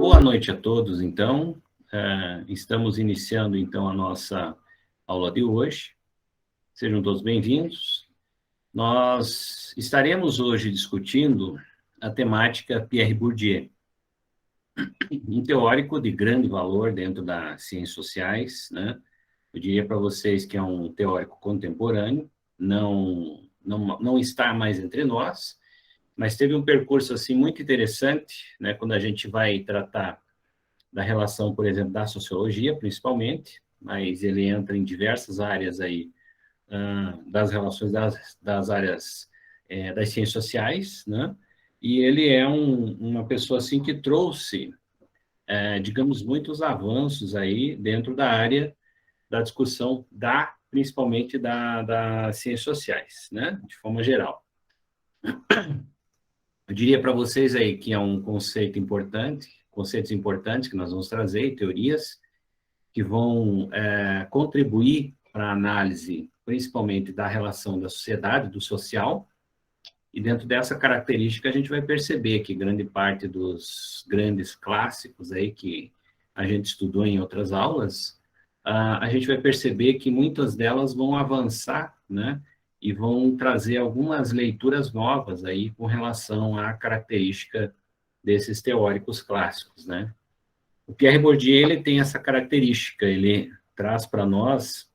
Boa noite a todos, então. Estamos iniciando, então, a nossa aula de hoje. Sejam todos bem-vindos. Nós estaremos hoje discutindo a temática Pierre Bourdieu, um teórico de grande valor dentro das ciências sociais, né? Eu diria para vocês que é um teórico contemporâneo, não está mais entre nós, mas teve um percurso assim muito interessante, né, quando a gente vai tratar da relação, por exemplo, da sociologia, principalmente, mas ele entra em diversas áreas aí, das relações das áreas das ciências sociais, né? E ele é uma pessoa assim que trouxe, digamos, muitos avanços aí dentro da área da discussão principalmente das ciências sociais, né? De forma geral. Eu diria para vocês aí que é um conceitos importantes que nós vamos trazer, teorias, que vão contribuir para a análise, principalmente da relação da sociedade, do social, e dentro dessa característica a gente vai perceber que grande parte dos grandes clássicos aí que a gente estudou em outras aulas, a gente vai perceber que muitas delas vão avançar, né, e vão trazer algumas leituras novas aí com relação à característica desses teóricos clássicos, né. O Pierre Bourdieu, ele tem essa característica, ele traz para nós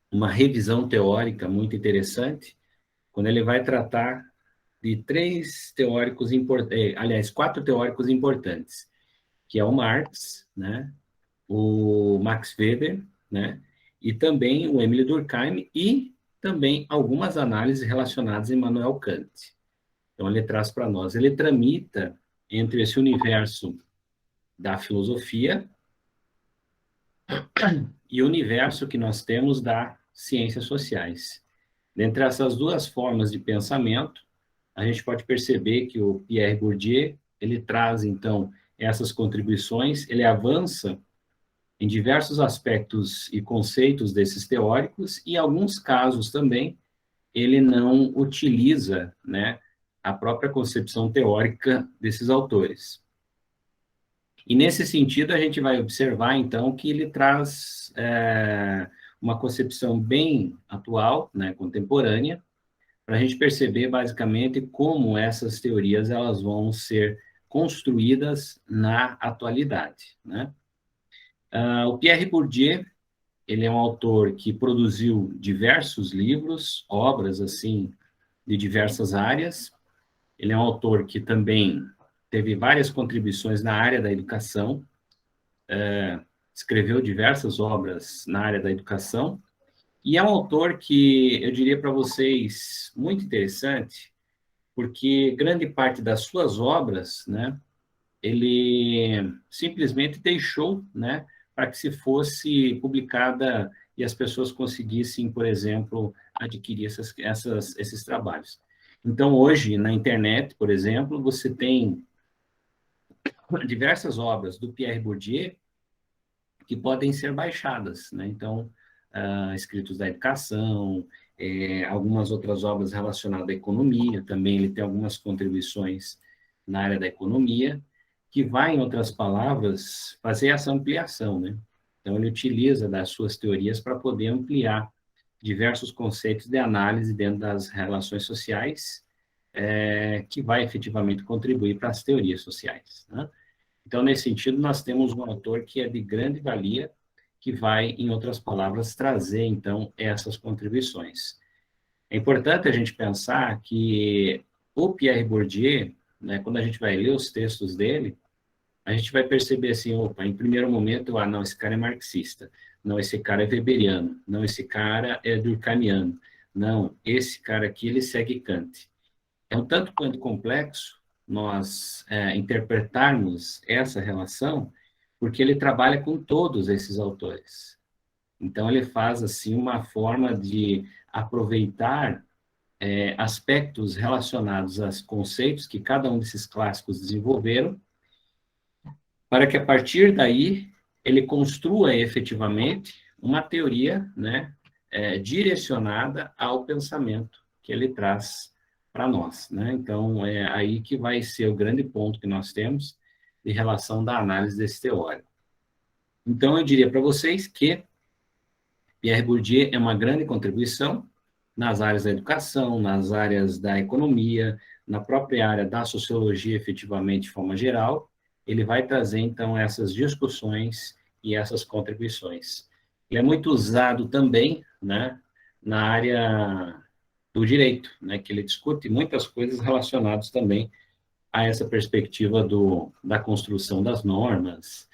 uma revisão teórica muito interessante, quando ele vai tratar de quatro teóricos importantes, que é o Marx, né, o Max Weber, né, e também o Émile Durkheim, e também algumas análises relacionadas a Immanuel Kant. Então, ele traz para nós, ele tramita entre esse universo da filosofia e o universo que nós temos das ciências sociais. Dentre essas duas formas de pensamento, a gente pode perceber que o Pierre Bourdieu, ele traz, então, essas contribuições, ele avança em diversos aspectos e conceitos desses teóricos, e em alguns casos também, ele não utiliza, né, a própria concepção teórica desses autores. E nesse sentido, a gente vai observar, então, que ele traz uma concepção bem atual, né, contemporânea, para a gente perceber, basicamente, como essas teorias elas vão ser construídas na atualidade, né? O Pierre Bourdieu, ele é um autor que produziu diversos livros, obras, assim, de diversas áreas. Ele é um autor que também teve várias contribuições na área da educação, escreveu diversas obras na área da educação, e é um autor que eu diria para vocês muito interessante, porque grande parte das suas obras, né, ele simplesmente deixou, né, para que se fosse publicada e as pessoas conseguissem, por exemplo, adquirir esses trabalhos. Então, hoje, na internet, por exemplo, você tem diversas obras do Pierre Bourdieu que podem ser baixadas, né? Então, escritos da educação, algumas outras obras relacionadas à economia, também ele tem algumas contribuições na área da economia, que vai, em outras palavras, fazer essa ampliação, né? Então, ele utiliza das suas teorias para poder ampliar diversos conceitos de análise dentro das relações sociais, que vai efetivamente contribuir para as teorias sociais, né? Então, nesse sentido, nós temos um autor que é de grande valia, que vai, em outras palavras, trazer, então, essas contribuições. É importante a gente pensar que o Pierre Bourdieu, né, quando a gente vai ler os textos dele, a gente vai perceber assim, opa, em primeiro momento, não, esse cara é marxista, não, esse cara é weberiano, não, esse cara é durkheimiano, não, esse cara aqui, ele segue Kant. É um tanto quanto complexo nós interpretarmos essa relação, porque ele trabalha com todos esses autores. Então, ele faz, assim, uma forma de aproveitar aspectos relacionados aos conceitos que cada um desses clássicos desenvolveram, para que, a partir daí, ele construa efetivamente uma teoria, né, direcionada ao pensamento que ele traz para nós, né? Então, é aí que vai ser o grande ponto que nós temos de relação da análise desse teórico. Então, eu diria para vocês que Pierre Bourdieu é uma grande contribuição nas áreas da educação, nas áreas da economia, na própria área da sociologia, efetivamente, de forma geral. Ele vai trazer, então, essas discussões e essas contribuições. Ele é muito usado também, né, na área do direito, né, que ele discute muitas coisas relacionadas também a essa perspectiva da construção das normas,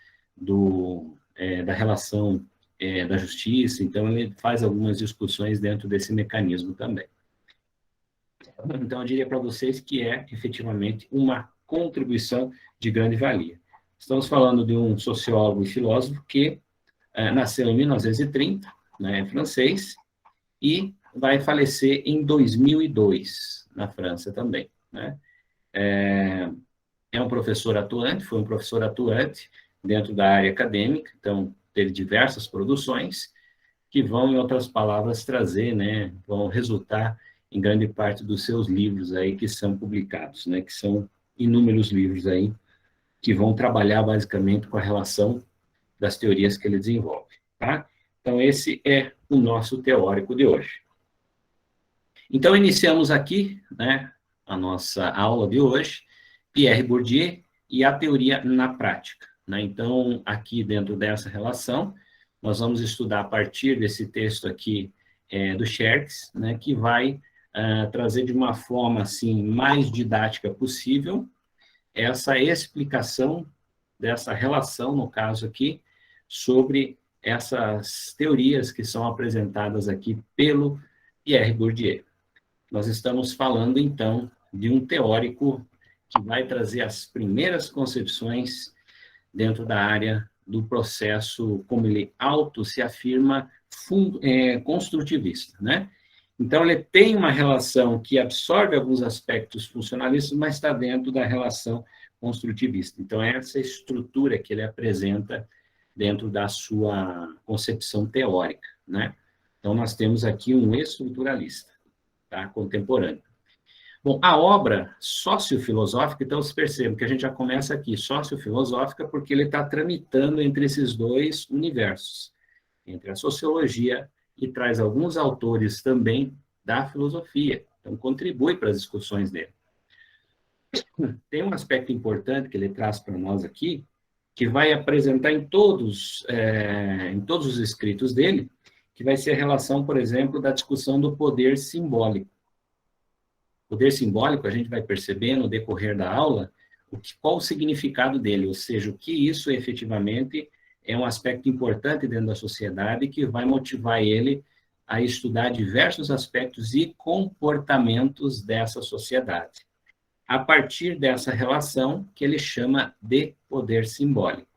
da relação da justiça. Então, ele faz algumas discussões dentro desse mecanismo também. Então, eu diria para vocês que é, efetivamente, uma contribuição de grande valia. Estamos falando de um sociólogo e filósofo que nasceu em 1930, né, é francês, e vai falecer em 2002, na França também, né? É um professor atuante, foi um professor atuante dentro da área acadêmica, então teve diversas produções que vão, em outras palavras, trazer, né, vão resultar em grande parte dos seus livros aí que são publicados, né, que são inúmeros livros aí que vão trabalhar basicamente com a relação das teorias que ele desenvolve, tá? Então, esse é o nosso teórico de hoje. Então, iniciamos aqui, né, a nossa aula de hoje, Pierre Bourdieu e a teoria na prática, né? Então, aqui dentro dessa relação, nós vamos estudar a partir desse texto aqui do Xerxes, né, que vai trazer de uma forma, assim, mais didática possível essa explicação dessa relação, no caso aqui, sobre essas teorias que são apresentadas aqui pelo Pierre Bourdieu. Nós estamos falando, então, de um teórico que vai trazer as primeiras concepções dentro da área do processo, como ele auto se afirma, construtivista, né? Então, ele tem uma relação que absorve alguns aspectos funcionalistas, mas está dentro da relação construtivista. Então, é essa estrutura que ele apresenta dentro da sua concepção teórica, né? Então, nós temos aqui um estruturalista, tá? Contemporâneo. Bom, a obra sociofilosófica, então, vocês percebem que a gente já começa aqui, sociofilosófica, porque ele está tramitando entre esses dois universos, entre a sociologia e traz alguns autores também da filosofia, então contribui para as discussões dele. Tem um aspecto importante que ele traz para nós aqui, que vai apresentar em todos os escritos dele, que vai ser a relação, por exemplo, da discussão do poder simbólico. O poder simbólico, a gente vai perceber no decorrer da aula, qual o significado dele, ou seja, o que isso efetivamente é um aspecto importante dentro da sociedade que vai motivar ele a estudar diversos aspectos e comportamentos dessa sociedade, a partir dessa relação que ele chama de poder simbólico,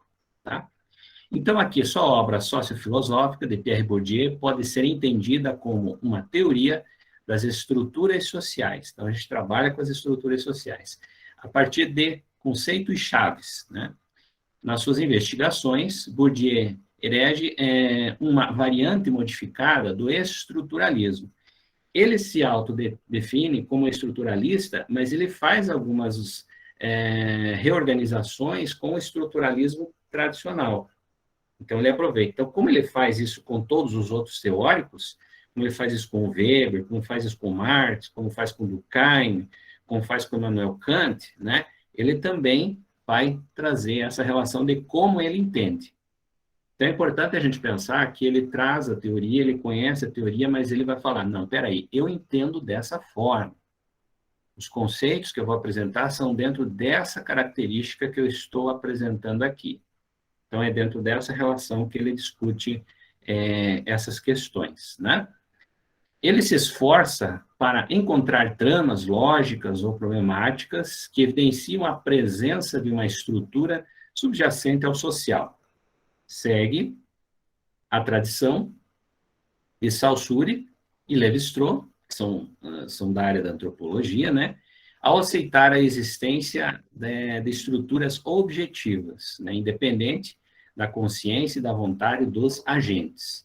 tá? Então, aqui, sua obra sociofilosófica de Pierre Bourdieu pode ser entendida como uma teoria das estruturas sociais. Então, a gente trabalha com as estruturas sociais, a partir de conceitos chaves, né? Nas suas investigações, Bourdieu erege uma variante modificada do estruturalismo. Ele se autodefine como estruturalista, mas ele faz algumas reorganizações com o estruturalismo tradicional. Então, ele aproveita. Então, como ele faz isso com todos os outros teóricos, como ele faz isso com o Weber, como faz isso com Marx, como faz com Durkheim, como faz com Immanuel Kant, né? Ele também vai trazer essa relação de como ele entende. Então, é importante a gente pensar que ele traz a teoria, ele conhece a teoria, mas ele vai falar, não, peraí, eu entendo dessa forma. Os conceitos que eu vou apresentar são dentro dessa característica que eu estou apresentando aqui. Então, é dentro dessa relação que ele discute essas questões, né? Ele se esforça para encontrar tramas lógicas ou problemáticas que evidenciam a presença de uma estrutura subjacente ao social. Segue a tradição de Saussure e Lévi-Strauss, que são da área da antropologia, né, ao aceitar a existência de estruturas objetivas, né, independente da consciência e da vontade dos agentes.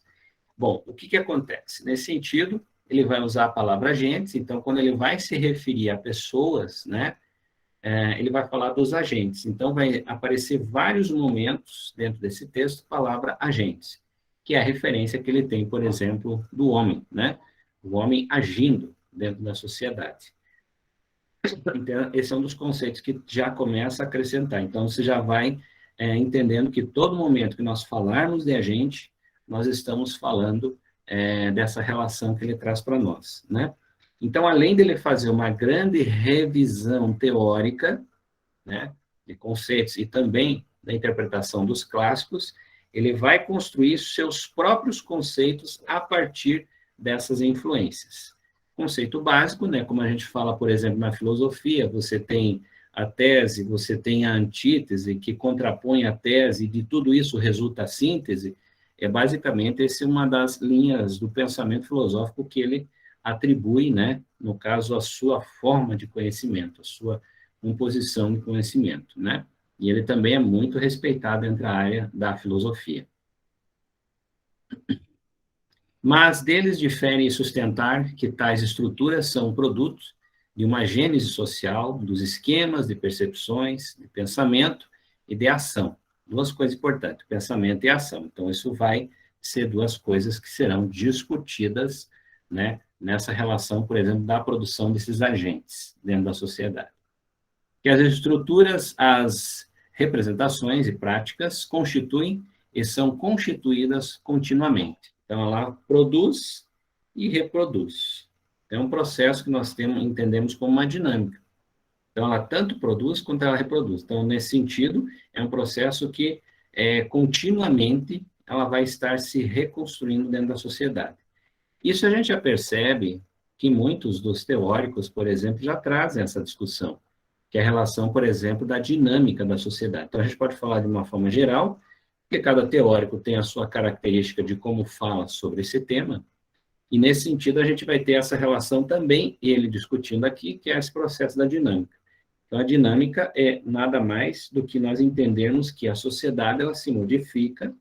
Bom, o que acontece? Nesse sentido, ele vai usar a palavra agentes, então, quando ele vai se referir a pessoas, né, ele vai falar dos agentes. Então, vai aparecer vários momentos dentro desse texto, a palavra agentes, que é a referência que ele tem, por exemplo, do homem, né? O homem agindo dentro da sociedade. Então, esse é um dos conceitos que já começa a acrescentar. Então, você já vai entendendo que todo momento que nós falarmos de agente, nós estamos falando dessa relação que ele traz para nós, né? Então, além dele fazer uma grande revisão teórica, né, de conceitos e também da interpretação dos clássicos, ele vai construir seus próprios conceitos a partir dessas influências. Conceito básico, né, como a gente fala, por exemplo, na filosofia, você tem a tese, você tem a antítese, que contrapõe a tese, e de tudo isso resulta a síntese, basicamente essa é uma das linhas do pensamento filosófico que ele atribui, né, no caso, a sua forma de conhecimento, a sua composição de conhecimento, né? E ele também é muito respeitado entre a área da filosofia. Mas deles difere em sustentar que tais estruturas são produtos de uma gênese social, dos esquemas de percepções, de pensamento e de ação. Duas coisas importantes, pensamento e ação. Então, isso vai ser duas coisas que serão discutidas, né, nessa relação, por exemplo, da produção desses agentes dentro da sociedade. Que as estruturas, as representações e práticas constituem e são constituídas continuamente. Então, ela produz e reproduz. É um processo que nós entendemos como uma dinâmica. Então, ela tanto produz quanto ela reproduz. Então, nesse sentido, é um processo que continuamente ela vai estar se reconstruindo dentro da sociedade. Isso a gente já percebe que muitos dos teóricos, por exemplo, já trazem essa discussão, que é a relação, por exemplo, da dinâmica da sociedade. Então, a gente pode falar de uma forma geral, porque cada teórico tem a sua característica de como fala sobre esse tema, e nesse sentido a gente vai ter essa relação também, ele discutindo aqui, que é esse processo da dinâmica. Então, a dinâmica é nada mais do que nós entendermos que a sociedade ela se modifica,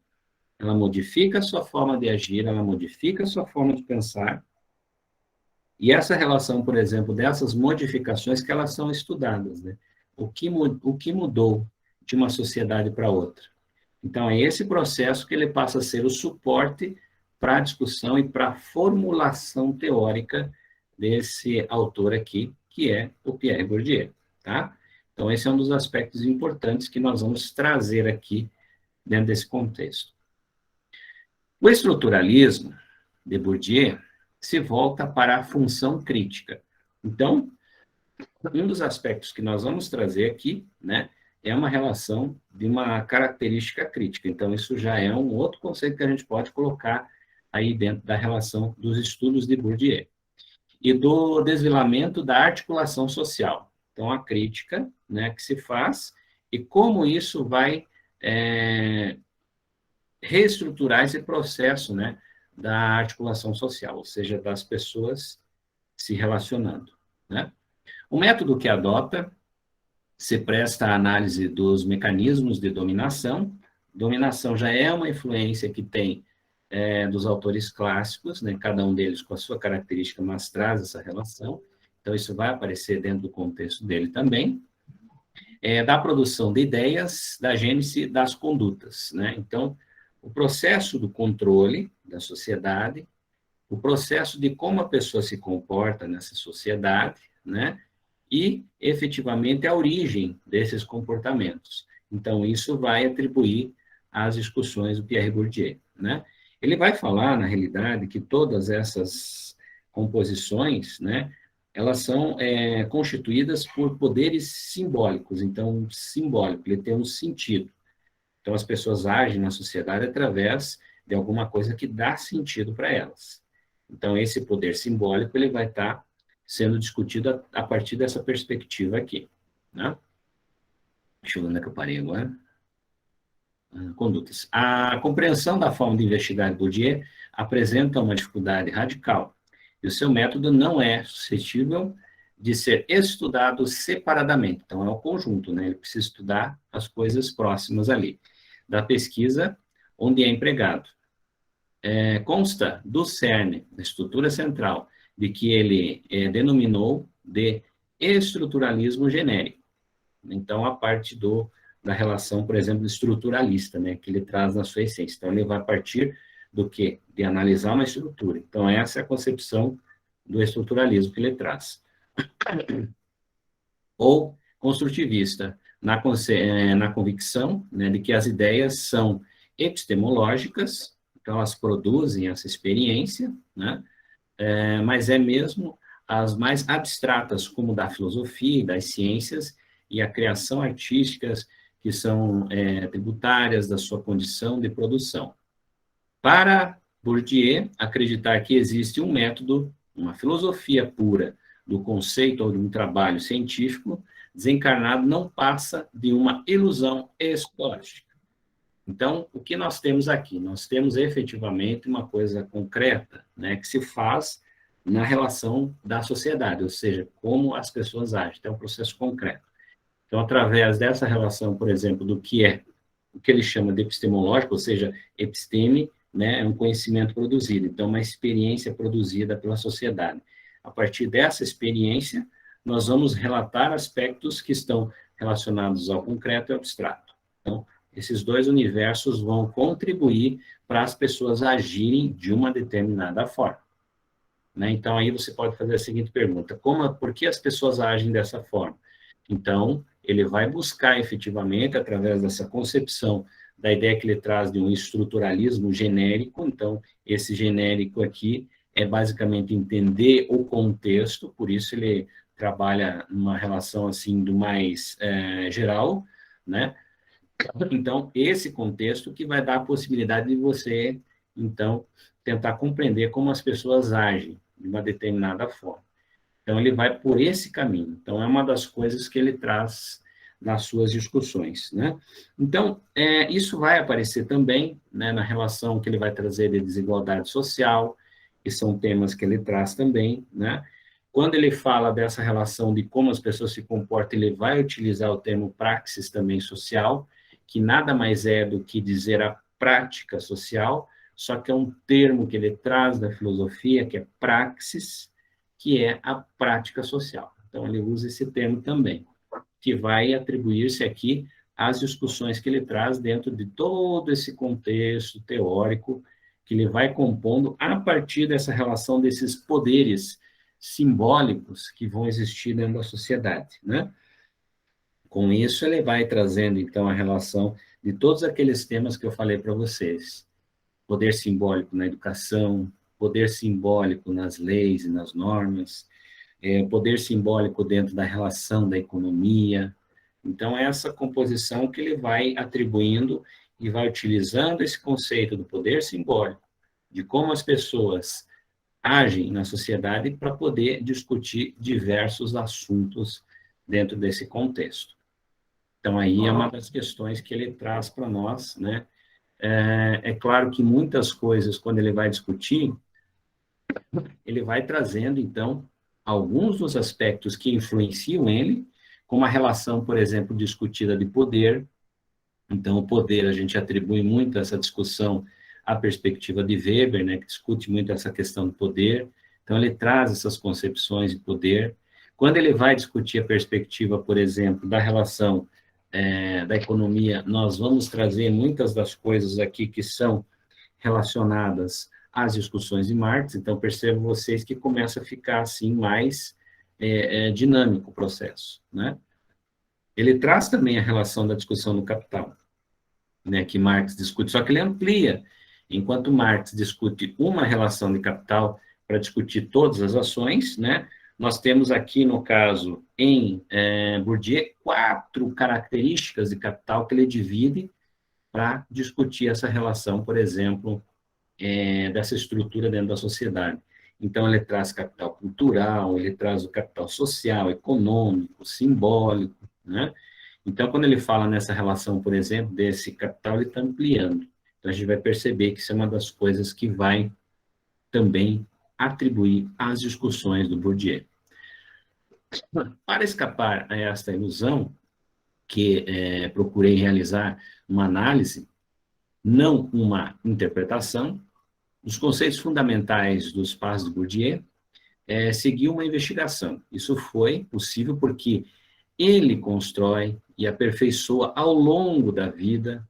ela modifica a sua forma de agir, ela modifica a sua forma de pensar, e essa relação, por exemplo, dessas modificações que elas são estudadas, né? O que mudou de uma sociedade para outra? Então, é esse processo que ele passa a ser o suporte para a discussão e para a formulação teórica desse autor aqui, que é o Pierre Bourdieu, tá? Então, esse é um dos aspectos importantes que nós vamos trazer aqui dentro desse contexto. O estruturalismo de Bourdieu se volta para a função crítica. Então, um dos aspectos que nós vamos trazer aqui, né, é uma relação de uma característica crítica. Então, isso já é um outro conceito que a gente pode colocar aí dentro da relação dos estudos de Bourdieu. E do desvelamento da articulação social. Então, a crítica, né, que se faz e como isso vai reestruturar esse processo, né, da articulação social, ou seja, das pessoas se relacionando, né? O método que adota se presta à análise dos mecanismos de dominação. Dominação já é uma influência que tem dos autores clássicos, né, cada um deles com a sua característica, mas traz essa relação. Então, isso vai aparecer dentro do contexto dele também. Da produção de ideias, da gênese das condutas, né? Então, o processo do controle da sociedade, o processo de como a pessoa se comporta nessa sociedade, né? E, efetivamente, a origem desses comportamentos. Então, isso vai atribuir às discussões do Pierre Bourdieu, né? Ele vai falar, na realidade, que todas essas composições, né, elas são constituídas por poderes simbólicos. Então, simbólico, ele tem um sentido. Então, as pessoas agem na sociedade através de alguma coisa que dá sentido para elas. Então, esse poder simbólico, ele vai estar sendo discutido a partir dessa perspectiva aqui, né? Deixa eu ver onde é que eu parei agora. Condutas. A compreensão da forma de investigar de Bourdieu apresenta uma dificuldade radical, e o seu método não é suscetível de ser estudado separadamente. Então, é um conjunto, né? Ele precisa estudar as coisas próximas ali, da pesquisa onde é empregado. Consta do cerne, da estrutura central, de que ele denominou de estruturalismo genérico. Então, a parte da relação, por exemplo, estruturalista, né, que ele traz na sua essência. Então, ele vai partir do quê? De analisar uma estrutura. Então, essa é a concepção do estruturalismo que ele traz. Ou construtivista, na convicção, né, de que as ideias são epistemológicas, então elas produzem essa experiência, né, mas é mesmo as mais abstratas, como da filosofia e das ciências, e a criação artísticas, que são tributárias da sua condição de produção. Para Bourdieu, acreditar que existe um método, uma filosofia pura do conceito ou de um trabalho científico desencarnado não passa de uma ilusão escolástica. Então, o que nós temos aqui? Nós temos efetivamente uma coisa concreta, né, que se faz na relação da sociedade, ou seja, como as pessoas agem. Então, é um processo concreto. Então, através dessa relação, por exemplo, do que é o que ele chama de epistemológico, ou seja, episteme, né, é um conhecimento produzido, então, uma experiência produzida pela sociedade. A partir dessa experiência, nós vamos relatar aspectos que estão relacionados ao concreto e ao abstrato. Então, esses dois universos vão contribuir para as pessoas agirem de uma determinada forma. Né? Então, aí você pode fazer a seguinte pergunta: por que as pessoas agem dessa forma? Então, ele vai buscar efetivamente, através dessa concepção da ideia que ele traz de um estruturalismo genérico. Então, esse genérico aqui é basicamente entender o contexto, por isso ele trabalha numa relação assim do mais geral, né? Então, esse contexto que vai dar a possibilidade de você, então, tentar compreender como as pessoas agem de uma determinada forma. Então, ele vai por esse caminho. Então, é uma das coisas que ele traz nas suas discussões, né? Então, isso vai aparecer também, né, na relação que ele vai trazer de desigualdade social, que são temas que ele traz também, né? Quando ele fala dessa relação de como as pessoas se comportam, ele vai utilizar o termo praxis também social, que nada mais é do que dizer a prática social, só que é um termo que ele traz da filosofia, que é praxis, que é a prática social. Então, ele usa esse termo também, que vai atribuir-se aqui às discussões que ele traz dentro de todo esse contexto teórico que ele vai compondo a partir dessa relação desses poderes simbólicos que vão existir dentro da sociedade, né? Com isso, ele vai trazendo, então, a relação de todos aqueles temas que eu falei para vocês. Poder simbólico na educação, poder simbólico nas leis e nas normas, poder simbólico dentro da relação da economia. Então, essa composição que ele vai atribuindo e vai utilizando esse conceito do poder simbólico, de como as pessoas agem na sociedade para poder discutir diversos assuntos dentro desse contexto. Então, aí é uma das questões que ele traz para nós, né? É claro que muitas coisas, quando ele vai discutir, ele vai trazendo, então, alguns dos aspectos que influenciam ele, como a relação, por exemplo, discutida de poder. Então, o poder, a gente atribui muito essa discussão à perspectiva de Weber, né, que discute muito essa questão do poder. Então, ele traz essas concepções de poder. Quando ele vai discutir a perspectiva, por exemplo, da relação da economia, nós vamos trazer muitas das coisas aqui que são relacionadas às discussões de Marx. Então, percebo vocês que começa a ficar, assim, mais dinâmico o processo, né? Ele traz também a relação da discussão do capital, né, que Marx discute, só que ele amplia. Enquanto Marx discute uma relação de capital para discutir todas as ações, né, nós temos aqui, no caso, em Bourdieu, 4 características de capital que ele divide para discutir essa relação, por exemplo, dessa estrutura dentro da sociedade. Então, ele traz capital cultural, ele traz o capital social, econômico, simbólico, né? Então, quando ele fala nessa relação, por exemplo, desse capital, ele está ampliando. Então, a gente vai perceber que isso é uma das coisas que vai também atribuir às discussões do Bourdieu. Para escapar a esta ilusão, que procurei realizar uma análise, não uma interpretação, os conceitos fundamentais dos passos de Bourdieu, seguiu uma investigação. Isso foi possível porque ele constrói e aperfeiçoa ao longo da vida.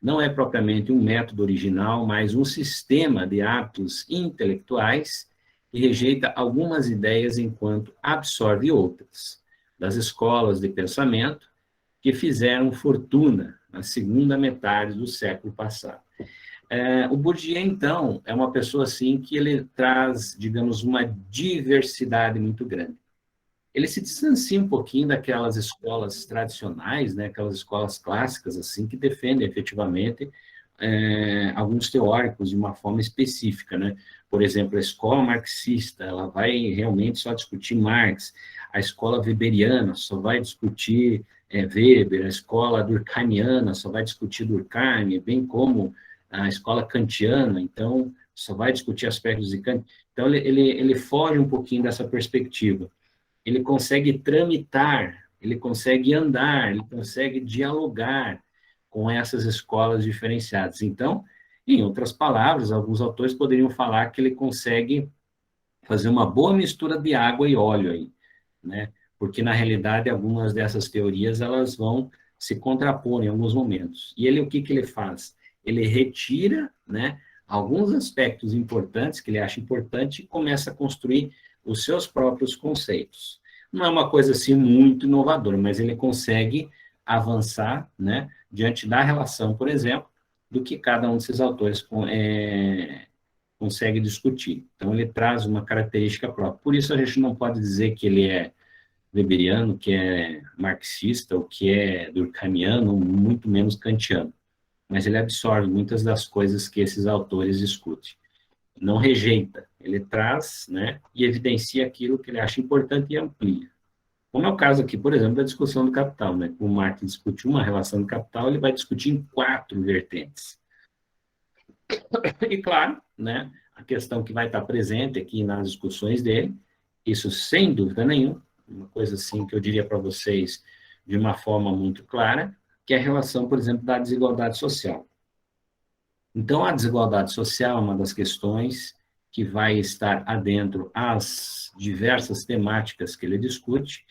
Não é propriamente um método original, mas um sistema de atos intelectuais que rejeita algumas ideias enquanto absorve outras, das escolas de pensamento que fizeram fortuna na segunda metade do século passado. O Bourdieu, então, é uma pessoa assim que ele traz, digamos, uma diversidade muito grande. Ele se distancia um pouquinho daquelas escolas tradicionais, né, aquelas escolas clássicas assim que defendem efetivamente alguns teóricos de uma forma específica, né? Por exemplo, a escola marxista, ela vai realmente só discutir Marx, a escola weberiana só vai discutir Weber, a escola durkheimiana só vai discutir Durkheim, bem como a escola kantiana, então, só vai discutir aspectos de Kant. Então, ele foge um pouquinho dessa perspectiva. Ele consegue tramitar, ele consegue andar, ele consegue dialogar com essas escolas diferenciadas. Então, em outras palavras, alguns autores poderiam falar que ele consegue fazer uma boa mistura de água e óleo aí, né? Porque, na realidade, algumas dessas teorias, elas vão se contrapor em alguns momentos. E ele, o que ele faz? Ele retira, né, alguns aspectos importantes, que ele acha importante, e começa a construir os seus próprios conceitos. Não é uma coisa, assim, muito inovadora, mas ele consegue avançar, né, diante da relação, por exemplo, do que cada um desses autores consegue discutir. Então, ele traz uma característica própria. Por isso, a gente não pode dizer que ele é weberiano, que é marxista, ou que é durkheimiano, muito menos kantiano. Mas ele absorve muitas das coisas que esses autores discutem. Não rejeita, ele traz, né, e evidencia aquilo que ele acha importante e amplia. Como é o caso aqui, por exemplo, da discussão do capital, né? O Marx discutiu uma relação do capital, ele vai discutir em 4 vertentes. E, claro, né, a questão que vai estar presente aqui nas discussões dele, isso sem dúvida nenhuma, uma coisa assim que eu diria para vocês de uma forma muito clara, que é a relação, por exemplo, da desigualdade social. Então, a desigualdade social é uma das questões que vai estar adentro às diversas temáticas que ele discute,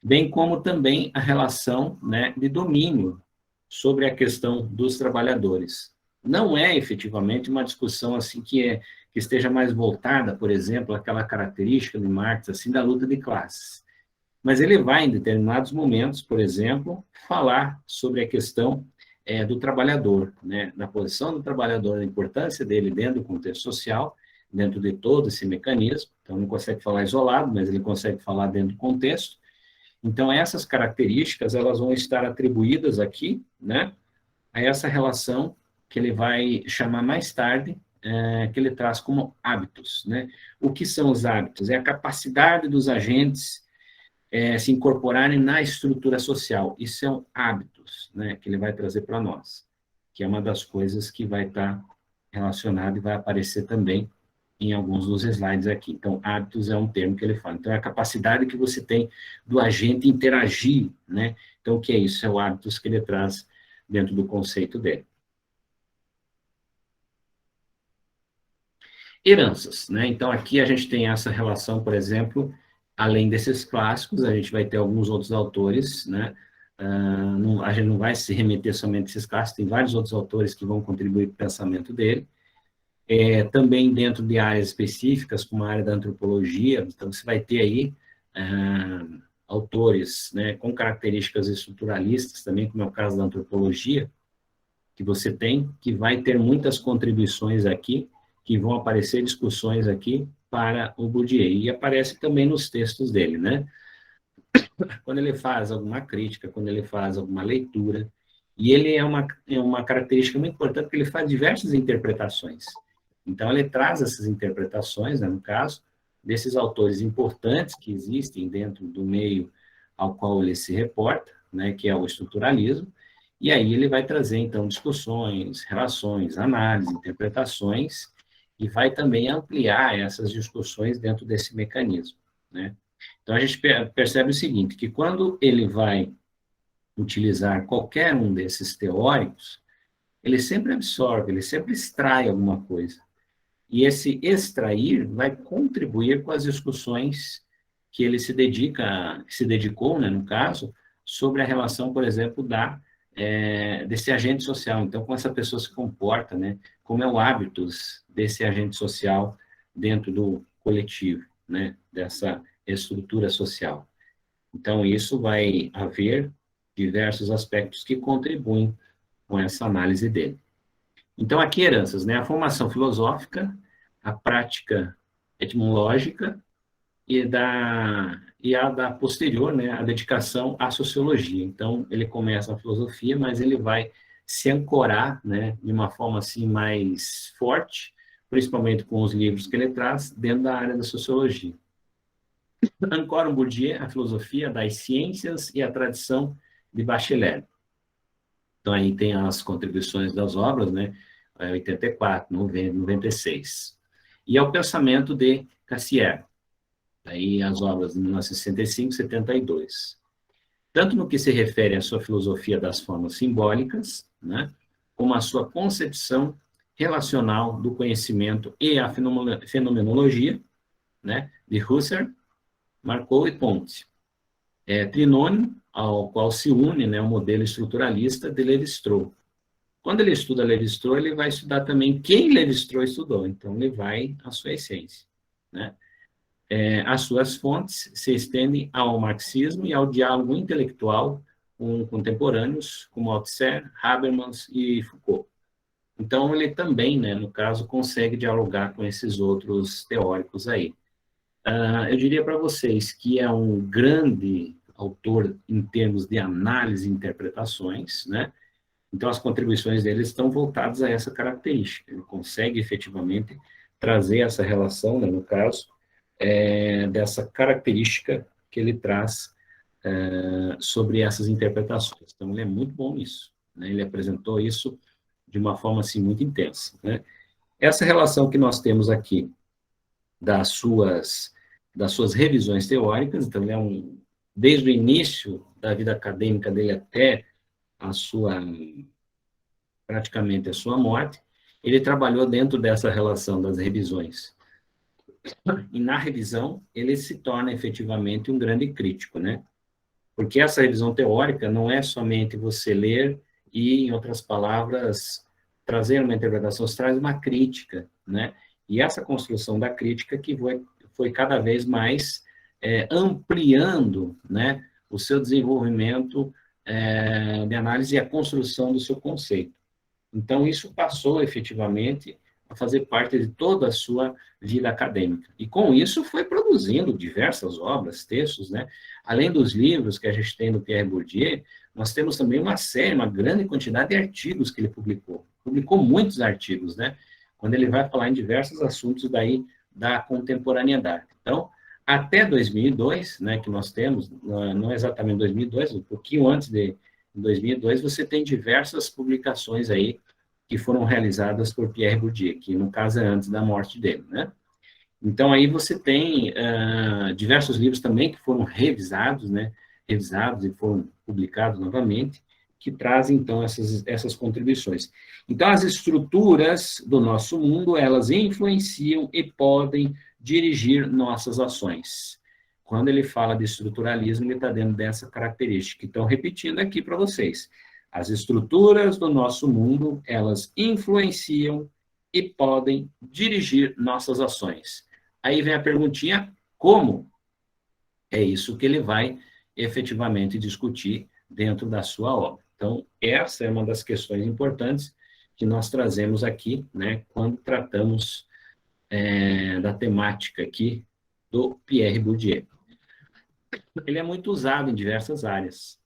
bem como também a relação, né, de domínio sobre a questão dos trabalhadores. Não é efetivamente uma discussão assim que esteja mais voltada, por exemplo, àquela característica de Marx assim da luta de classes. Mas ele vai em determinados momentos, por exemplo, falar sobre a questão do trabalhador, né, da posição do trabalhador, da importância dele dentro do contexto social, dentro de todo esse mecanismo. Então, não consegue falar isolado, mas ele consegue falar dentro do contexto. Então, essas características, elas vão estar atribuídas aqui, né, a essa relação que ele vai chamar mais tarde, que ele traz como hábitos, né? O que são os hábitos? É a capacidade dos agentes se incorporarem na estrutura social. Isso são hábitos, né, que ele vai trazer para nós, que é uma das coisas que vai estar relacionada e vai aparecer também em alguns dos slides aqui. Então, hábitos é um termo que ele fala. Então, é a capacidade que você tem do agente interagir, né? Então, o que é isso? É o hábitos que ele traz dentro do conceito dele. Heranças, né? Então, aqui a gente tem essa relação, por exemplo, além desses clássicos, a gente vai ter alguns outros autores, né? A gente não vai se remeter somente a esses clássicos, tem vários outros autores que vão contribuir para o pensamento dele. Também dentro de áreas específicas, como a área da antropologia, então você vai ter aí autores, né, com características estruturalistas também, como é o caso da antropologia, que você tem, que vai ter muitas contribuições aqui, que vão aparecer discussões aqui para o Bourdieu, e aparece também nos textos dele, né? Quando ele faz alguma crítica, quando ele faz alguma leitura, e ele é uma característica muito importante, porque ele faz diversas interpretações. Então, ele traz essas interpretações, né, no caso, desses autores importantes que existem dentro do meio ao qual ele se reporta, né, que é o estruturalismo, e aí ele vai trazer, então, discussões, relações, análises, interpretações, e vai também ampliar essas discussões dentro desse mecanismo, né? Então, a gente percebe o seguinte, que quando ele vai utilizar qualquer um desses teóricos, ele sempre absorve, ele sempre extrai alguma coisa. E esse extrair vai contribuir com as discussões que ele se dedicou, né, no caso, sobre a relação, por exemplo, desse agente social. Então, como essa pessoa se comporta, né? Como é o hábitos desse agente social dentro do coletivo, né? Dessa estrutura social. Então, isso vai haver diversos aspectos que contribuem com essa análise dele. Então, aqui heranças, né? A formação filosófica, a prática etimológica e a da posterior, né? A dedicação à sociologia. Então, ele começa a filosofia, mas ele vai se ancorar, né? De uma forma assim mais forte, principalmente com os livros que ele traz, dentro da área da sociologia. Ancora Bourdieu, a filosofia das ciências e a tradição de Bachelet. Então, aí tem as contribuições das obras, né? 84, 90, 96. E ao pensamento de Cassirer, aí as obras de 1965 e 72. Tanto no que se refere à sua filosofia das formas simbólicas, né? Como à sua concepção relacional do conhecimento e a fenomenologia, né? De Husserl, Marco e Ponte. Trinônio, ao qual se une, né, o modelo estruturalista de Lévi-Strauss. Quando ele estuda Lévi-Strauss, ele vai estudar também quem Lévi-Strauss estudou, então ele vai à sua essência, né? As suas fontes se estendem ao marxismo e ao diálogo intelectual com contemporâneos, como Althusser, Habermas e Foucault. Então, ele também, né, no caso, consegue dialogar com esses outros teóricos aí. Eu diria para vocês que é um grande autor em termos de análise e interpretações, né? Então, as contribuições dele estão voltadas a essa característica. Ele consegue, efetivamente, trazer essa relação, né, no caso, dessa característica que ele traz sobre essas interpretações. Então, ele é muito bom nisso, né? Ele apresentou isso de uma forma, assim, muito intensa, né? Essa relação que nós temos aqui das suas revisões teóricas, então, ele é desde o início da vida acadêmica dele até praticamente a sua morte, ele trabalhou dentro dessa relação das revisões. E na revisão, ele se torna efetivamente um grande crítico, né? Porque essa revisão teórica não é somente você ler e, em outras palavras, trazer uma interpretação, você traz uma crítica, né? E essa construção da crítica que foi cada vez mais ampliando, né, o seu desenvolvimento de análise e a construção do seu conceito. Então, isso passou efetivamente a fazer parte de toda a sua vida acadêmica. E com isso foi produzindo diversas obras, textos, né? Além dos livros que a gente tem no Pierre Bourdieu, nós temos também uma grande quantidade de artigos que ele publicou. Publicou muitos artigos, né? Quando ele vai falar em diversos assuntos daí da contemporaneidade. Então, até 2002, né, que nós temos, não exatamente 2002, um pouquinho antes de 2002, você tem diversas publicações aí que foram realizadas por Pierre Bourdieu, que no caso é antes da morte dele, né? Então, aí você tem diversos livros também que foram revisados, né? Revisados e foram publicados novamente, que trazem, então, essas contribuições. Então, as estruturas do nosso mundo, elas influenciam e podem dirigir nossas ações. Quando ele fala de estruturalismo, ele está dentro dessa característica. Então, repetindo aqui para vocês, as estruturas do nosso mundo, elas influenciam e podem dirigir nossas ações. Aí vem a perguntinha, como? É isso que ele vai efetivamente discutir dentro da sua obra. Então, essa é uma das questões importantes que nós trazemos aqui, né, quando tratamos da temática aqui do Pierre Bourdieu. Ele é muito usado em diversas áreas.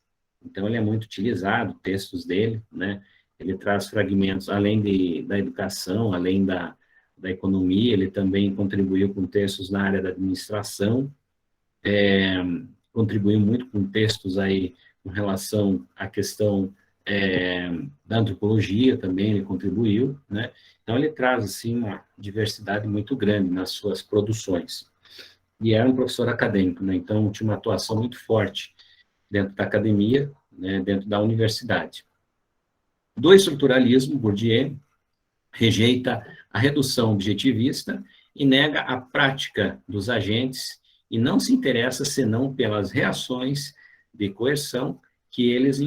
Então, ele é muito utilizado, textos dele, né? Ele traz fragmentos, além da educação, além da economia, ele também contribuiu com textos na área da administração, contribuiu muito com textos aí com relação à questão da antropologia também, ele contribuiu, né? Então, ele traz, assim, uma diversidade muito grande nas suas produções. E era um professor acadêmico, né? Então, tinha uma atuação muito forte dentro da academia, né, dentro da universidade. Do estruturalismo, Bourdieu rejeita a redução objetivista e nega a prática dos agentes e não se interessa senão pelas reações de coerção que eles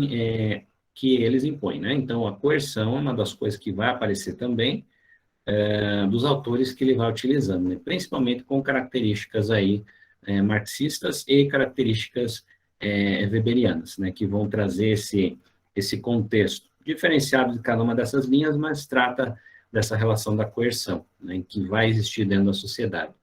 impõem, né? Então, a coerção é uma das coisas que vai aparecer também dos autores que ele vai utilizando, né? Principalmente com características aí marxistas e características weberianas, né? Que vão trazer esse contexto diferenciado de cada uma dessas linhas, mas trata dessa relação da coerção, né? Que vai existir dentro da sociedade.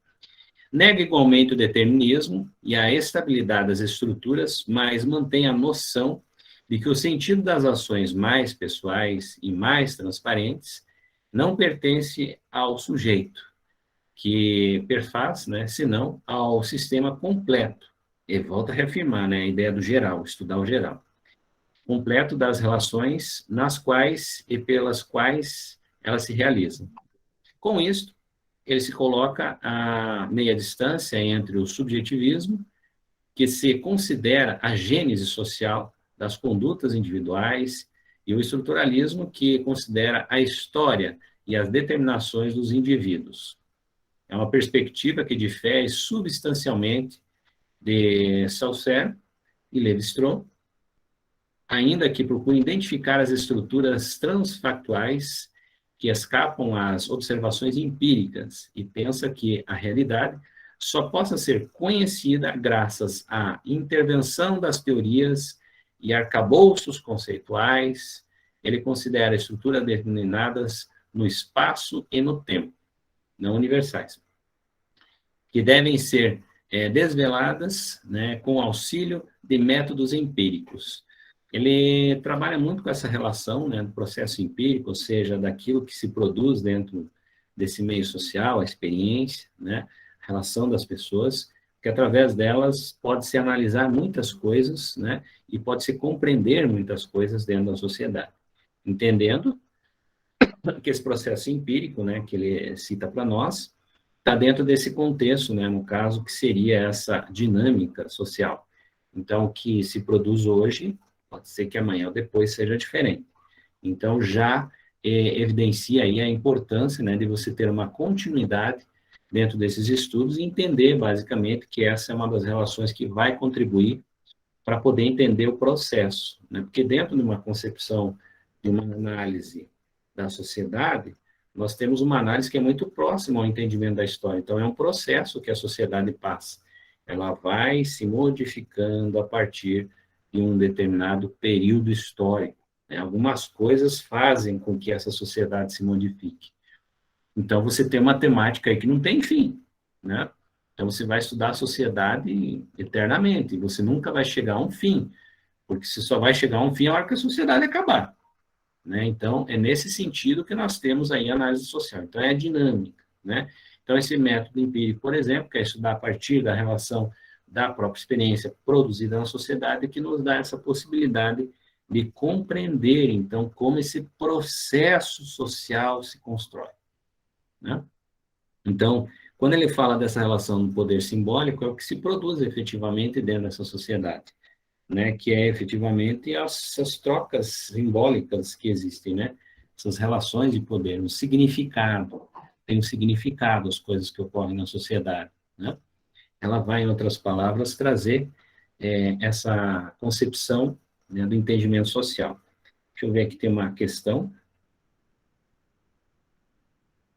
Nega igualmente o determinismo e a estabilidade das estruturas, mas mantém a noção de que o sentido das ações mais pessoais e mais transparentes não pertence ao sujeito, que perfaz, né, senão ao sistema completo. E volta a reafirmar, né, a ideia do geral, estudar o geral. Completo das relações nas quais e pelas quais elas se realizam. Com isso, ele se coloca a meia distância entre o subjetivismo, que se considera a gênese social das condutas individuais, e o estruturalismo, que considera a história e as determinações dos indivíduos. É uma perspectiva que difere substancialmente de Saussure e Lévi-Strauss, ainda que procure identificar as estruturas transfactuais que escapam às observações empíricas e pensa que a realidade só possa ser conhecida graças à intervenção das teorias e arcabouços conceituais. Ele considera estruturas determinadas no espaço e no tempo, não universais, que devem ser desveladas, né, com auxílio de métodos empíricos. Ele trabalha muito com essa relação, né, do processo empírico, ou seja, daquilo que se produz dentro desse meio social, a experiência, né, a relação das pessoas, que através delas pode-se analisar muitas coisas, né, e pode-se compreender muitas coisas dentro da sociedade. Entendendo que esse processo empírico, né, que ele cita para nós, está dentro desse contexto, né, no caso, que seria essa dinâmica social. Então, o que se produz hoje, pode ser que amanhã ou depois seja diferente. Então, já evidencia aí a importância, né, de você ter uma continuidade dentro desses estudos e entender, basicamente, que essa é uma das relações que vai contribuir para poder entender o processo, né? Porque dentro de uma concepção, de uma análise da sociedade, nós temos uma análise que é muito próxima ao entendimento da história. Então, é um processo que a sociedade passa. Ela vai se modificando a partir de um determinado período histórico, né? Algumas coisas fazem com que essa sociedade se modifique. Então, você tem uma temática aí que não tem fim, né? Então, você vai estudar a sociedade eternamente, você nunca vai chegar a um fim, porque você só vai chegar a um fim a hora que a sociedade acabar, né? Então, é nesse sentido que nós temos aí a análise social. Então, é a dinâmica, né? Então, esse método empírico, por exemplo, que é estudar a partir da relação da própria experiência produzida na sociedade, que nos dá essa possibilidade de compreender, então, como esse processo social se constrói, né? Então, quando ele fala dessa relação do poder simbólico, é o que se produz efetivamente dentro dessa sociedade, né? Que é efetivamente essas trocas simbólicas que existem, né? Essas relações de poder, um significado, tem um significado as coisas que ocorrem na sociedade, né? Ela vai, em outras palavras, trazer essa concepção, né, do entendimento social. Deixa eu ver aqui, tem uma questão.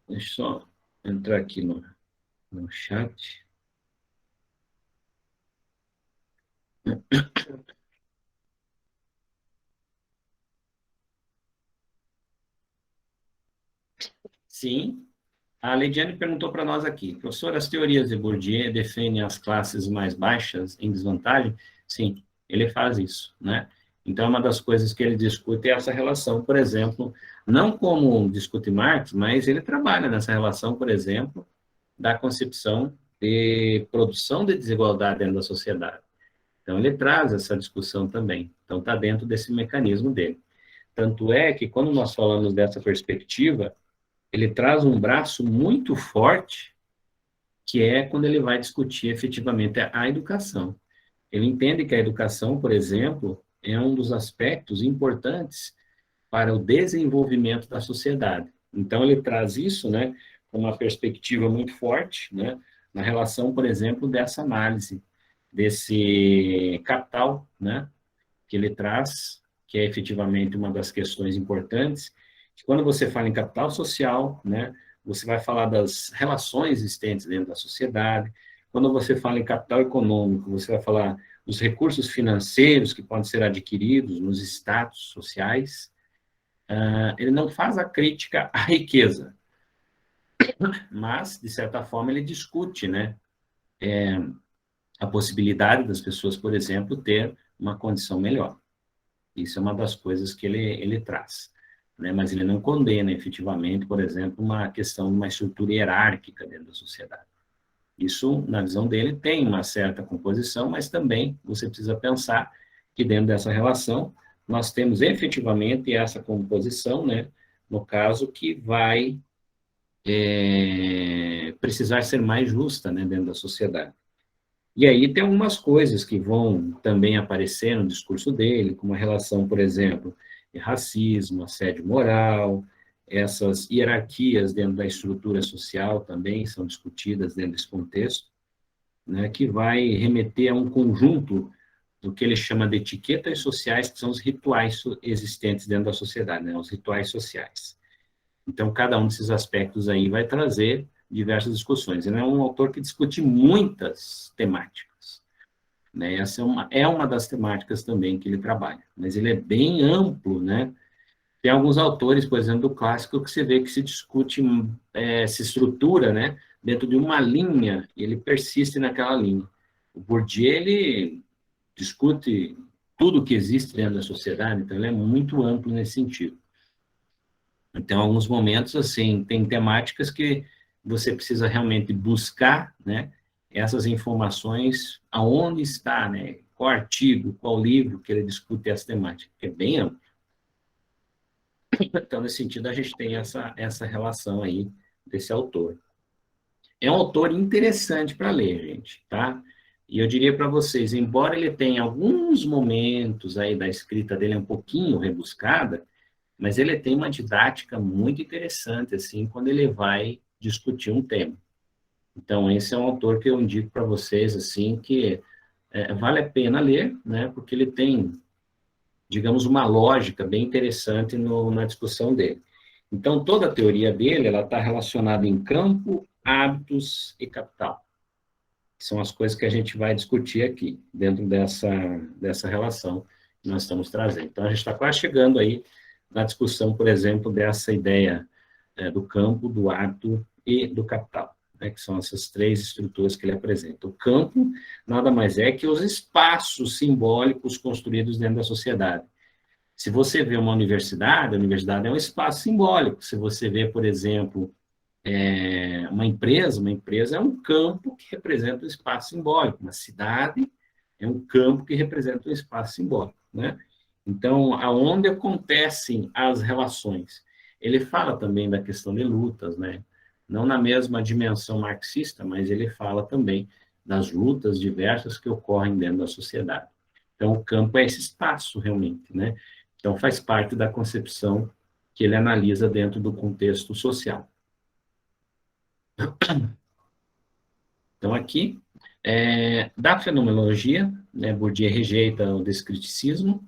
Deixa eu só entrar aqui no chat. Sim, a Leidiane perguntou para nós aqui, professor, as teorias de Bourdieu defendem as classes mais baixas em desvantagem? Sim, ele faz isso, né? Então, uma das coisas que ele discute é essa relação, por exemplo, não como discute Marx, mas ele trabalha nessa relação, por exemplo, da concepção de produção de desigualdade dentro da sociedade. Então, ele traz essa discussão também. Então, está dentro desse mecanismo dele. Tanto é que, quando nós falamos dessa perspectiva, ele traz um braço muito forte, que é quando ele vai discutir efetivamente a educação. Ele entende que a educação, por exemplo, é um dos aspectos importantes para o desenvolvimento da sociedade. Então, ele traz isso, né, com uma perspectiva muito forte, né, na relação, por exemplo, dessa análise, desse capital, né, que ele traz, que é efetivamente uma das questões importantes, que quando você fala em capital social, né, você vai falar das relações existentes dentro da sociedade. Quando você fala em capital econômico, você vai falar dos recursos financeiros que podem ser adquiridos nos status sociais. Ele não faz a crítica à riqueza, mas, de certa forma, ele discute, né, a possibilidade das pessoas, por exemplo, ter uma condição melhor. Isso é uma das coisas que ele traz. Né? Mas ele não condena, efetivamente, por exemplo, uma questão de uma estrutura hierárquica dentro da sociedade. Isso, na visão dele, tem uma certa composição, mas também você precisa pensar que dentro dessa relação nós temos efetivamente essa composição, né? No caso, que vai precisar ser mais justa, né, dentro da sociedade. E aí tem algumas coisas que vão também aparecer no discurso dele, como a relação, por exemplo, de racismo, assédio moral, essas hierarquias dentro da estrutura social também são discutidas dentro desse contexto, né, que vai remeter a um conjunto do que ele chama de etiquetas sociais, que são os rituais existentes dentro da sociedade, né, os rituais sociais. Então, cada um desses aspectos aí vai trazer diversas discussões. Ele é um autor que discute muitas temáticas, né? Essa é uma das temáticas também que ele trabalha, mas ele é bem amplo, né? Tem alguns autores, por exemplo, do clássico, que você vê que se discute, se estrutura, né? Dentro de uma linha, e ele persiste naquela linha. O Bourdieu, ele discute tudo que existe dentro da sociedade, então ele é muito amplo nesse sentido. Então, em alguns momentos, assim, tem temáticas que você precisa realmente buscar, né, essas informações, aonde está, né, qual artigo, qual livro que ele discute essa temática, que é bem amplo. Então, nesse sentido, a gente tem essa relação aí desse autor. É um autor interessante para ler, gente, tá? E eu diria para vocês, embora ele tenha alguns momentos aí da escrita dele um pouquinho rebuscada, mas ele tem uma didática muito interessante, assim, quando ele vai discutir um tema. Então, esse é um autor que eu indico para vocês, assim, que vale a pena ler, né, porque ele tem, digamos, uma lógica bem interessante na discussão dele. Então, toda a teoria dele, ela está relacionada em campo, hábitos e capital. São as coisas que a gente vai discutir aqui, dentro dessa relação que nós estamos trazendo. Então, a gente está quase chegando aí na discussão, por exemplo, dessa ideia do campo, do hábito e do capital, né, que são essas três estruturas que ele apresenta. O campo nada mais é que os espaços simbólicos construídos dentro da sociedade. Se você vê uma universidade, a universidade é um espaço simbólico. Se você vê, por exemplo, uma empresa é um campo que representa um espaço simbólico. Uma cidade é um campo que representa um espaço simbólico, né? Então, aonde acontecem as relações? Ele fala também da questão de lutas, né? Não na mesma dimensão marxista, mas ele fala também das lutas diversas que ocorrem dentro da sociedade. Então, o campo é esse espaço, realmente, né? Então, faz parte da concepção que ele analisa dentro do contexto social. Então, aqui, da fenomenologia, né, Bourdieu rejeita o descriticismo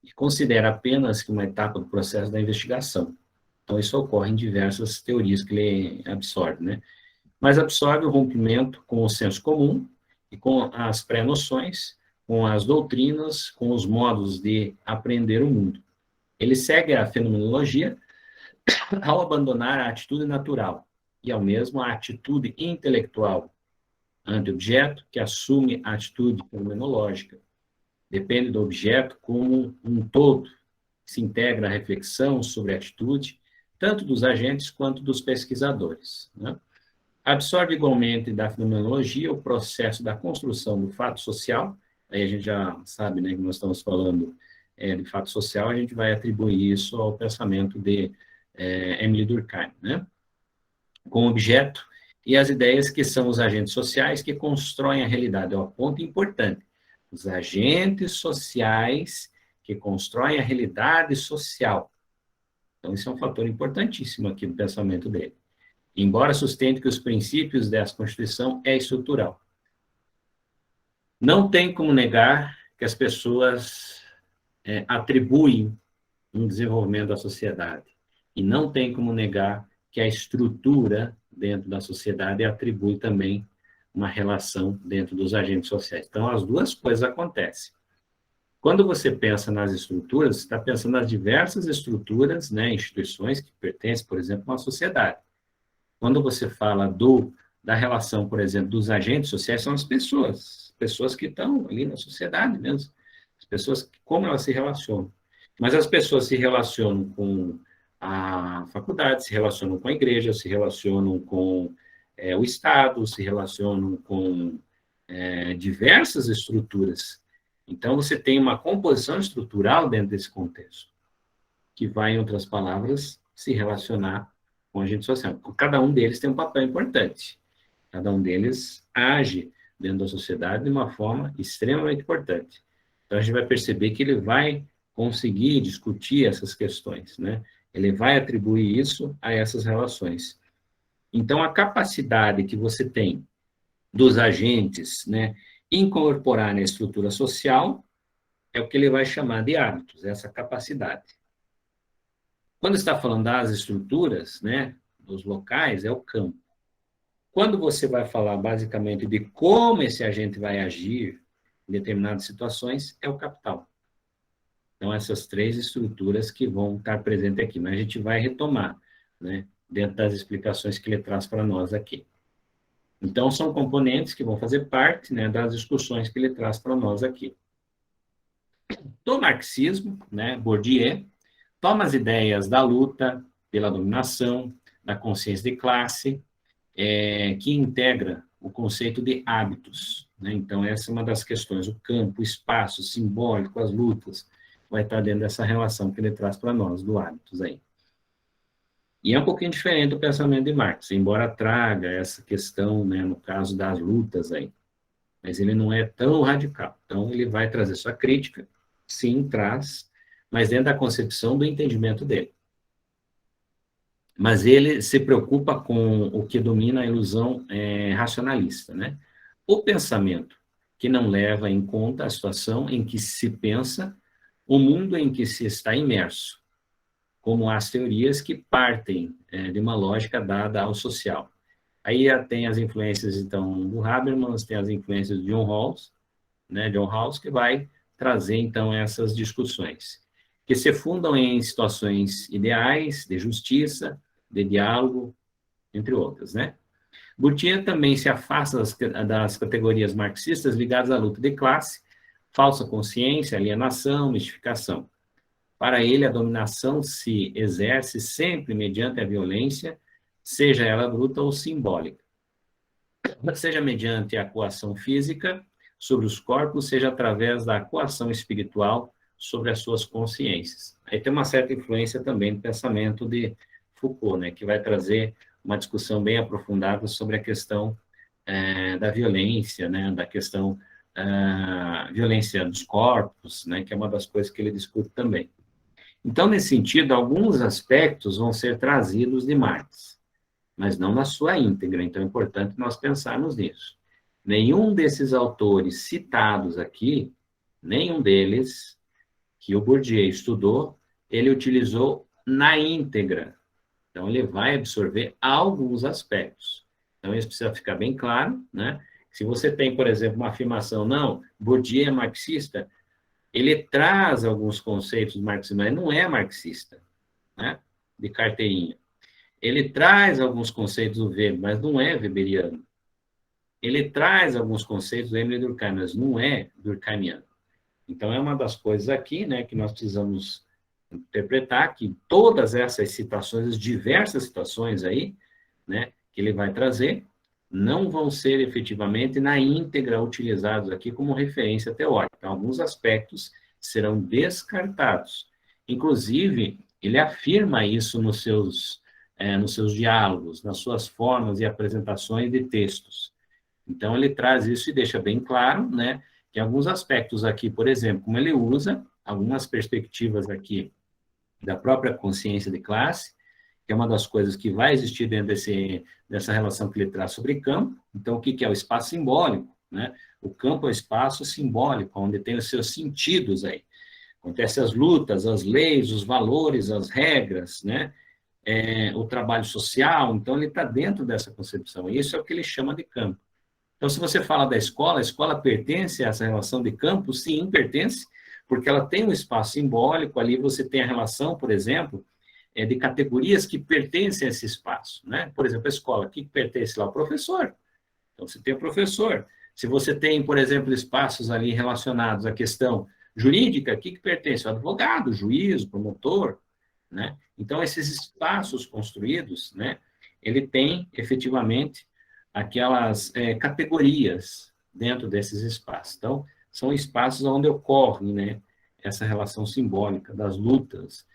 e considera apenas que uma etapa do processo da investigação. Então, isso ocorre em diversas teorias que ele absorve, né? Mas absorve o rompimento com o senso comum e com as pré-noções, com as doutrinas, com os modos de aprender o mundo. Ele segue a fenomenologia ao abandonar a atitude natural e, ao mesmo, a atitude intelectual ante o objeto, que assume a atitude fenomenológica. Depende do objeto como um todo, se integra à reflexão sobre a atitude, tanto dos agentes quanto dos pesquisadores, né? Absorve igualmente da fenomenologia o processo da construção do fato social, aí a gente já sabe, né, que nós estamos falando de fato social, a gente vai atribuir isso ao pensamento de Émile Durkheim, né? Com objeto e as ideias que são os agentes sociais que constroem a realidade. É um ponto importante. Os agentes sociais que constroem a realidade social. Então, isso é um fator importantíssimo aqui no pensamento dele. Embora sustente que os princípios dessa Constituição é estrutural. Não tem como negar que as pessoas atribuem um desenvolvimento da sociedade. E não tem como negar que a estrutura dentro da sociedade atribui também uma relação dentro dos agentes sociais. Então, as duas coisas acontecem. Quando você pensa nas estruturas, você está pensando nas diversas estruturas, né, instituições que pertencem, por exemplo, a uma sociedade. Quando você fala da relação, por exemplo, dos agentes sociais, são as pessoas que estão ali na sociedade mesmo, as pessoas, como elas se relacionam. Mas as pessoas se relacionam com a faculdade, se relacionam com a igreja, se relacionam com o Estado, se relacionam com diversas estruturas. Então, você tem uma composição estrutural dentro desse contexto, que vai, em outras palavras, se relacionar com a agente social. Cada um deles tem um papel importante. Cada um deles age dentro da sociedade de uma forma extremamente importante. Então, a gente vai perceber que ele vai conseguir discutir essas questões, né? Ele vai atribuir isso a essas relações. Então, a capacidade que você tem dos agentes, né, incorporar na estrutura social é o que ele vai chamar de hábitos, essa capacidade. Quando está falando das estruturas, né, dos locais, é o campo. Quando você vai falar basicamente de como esse agente vai agir em determinadas situações, é o capital. Então, essas três estruturas que vão estar presentes aqui, mas a gente vai retomar, né, dentro das explicações que ele traz para nós aqui. Então, são componentes que vão fazer parte, né, das discussões que ele traz para nós aqui. Do marxismo, né, Bourdieu toma as ideias da luta pela dominação, da consciência de classe, que integra o conceito de hábitos, né? Então, essa é uma das questões, o campo, o espaço, o simbólico, as lutas, vai estar dentro dessa relação que ele traz para nós, do hábitos aí. E é um pouquinho diferente do pensamento de Marx, embora traga essa questão, né, no caso das lutas aí, mas ele não é tão radical. Então, ele vai trazer sua crítica, sim, traz, mas dentro da concepção do entendimento dele. Mas ele se preocupa com o que domina a ilusão racionalista, né? O pensamento que não leva em conta a situação em que se pensa, o mundo em que se está imerso, como as teorias que partem de uma lógica dada ao social. Aí tem as influências, então, do Habermas, tem as influências de John Rawls, né? John Rawls, que vai trazer, então, essas discussões, que se fundam em situações ideais, de justiça, de diálogo, entre outras, né? Bourdieu também se afasta das categorias marxistas ligadas à luta de classe, falsa consciência, alienação, mistificação. Para ele, a dominação se exerce sempre mediante a violência, seja ela bruta ou simbólica. Seja mediante a coação física sobre os corpos, seja através da coação espiritual sobre as suas consciências. Aí tem uma certa influência também do pensamento de Foucault, né, que vai trazer uma discussão bem aprofundada sobre a questão da violência, né, da questão violência dos corpos, né, que é uma das coisas que ele discute também. Então, nesse sentido, alguns aspectos vão ser trazidos de Marx, mas não na sua íntegra, então é importante nós pensarmos nisso. Nenhum desses autores citados aqui, nenhum deles que o Bourdieu estudou, ele utilizou na íntegra. Então, ele vai absorver alguns aspectos. Então, isso precisa ficar bem claro, né? Se você tem, por exemplo, uma afirmação, não, Bourdieu é marxista, ele traz alguns conceitos marxistas, mas não é marxista, né? De carteirinha. Ele traz alguns conceitos do Weber, mas não é weberiano. Ele traz alguns conceitos do Emile Durkheim, mas não é durkheimiano. Então, é uma das coisas aqui, né, que nós precisamos interpretar, que todas essas citações, as diversas citações aí, né, que ele vai trazer, não vão ser efetivamente na íntegra utilizados aqui como referência teórica. Então, alguns aspectos serão descartados. Inclusive, ele afirma isso nos seus diálogos, nas suas formas e apresentações de textos. Então, ele traz isso e deixa bem claro, né, que alguns aspectos aqui, por exemplo, como ele usa algumas perspectivas aqui da própria consciência de classe, que é uma das coisas que vai existir dentro dessa relação que ele traz sobre campo. Então, o que é o espaço simbólico, né? O campo é o espaço simbólico, onde tem os seus sentidos aí. Acontecem as lutas, as leis, os valores, as regras, né? O trabalho social, então ele está dentro dessa concepção. E isso é o que ele chama de campo. Então, se você fala da escola, a escola pertence a essa relação de campo? Sim, pertence, porque ela tem um espaço simbólico, ali você tem a relação, por exemplo, de categorias que pertencem a esse espaço, né? Por exemplo, a escola, o que pertence lá? O professor. Então, você tem o professor. Se você tem, por exemplo, espaços ali relacionados à questão jurídica, o que pertence? O advogado, o juiz, o promotor, né? Então, esses espaços construídos, né, ele tem, efetivamente, aquelas categorias dentro desses espaços. Então, são espaços onde ocorre, né, essa relação simbólica das lutas,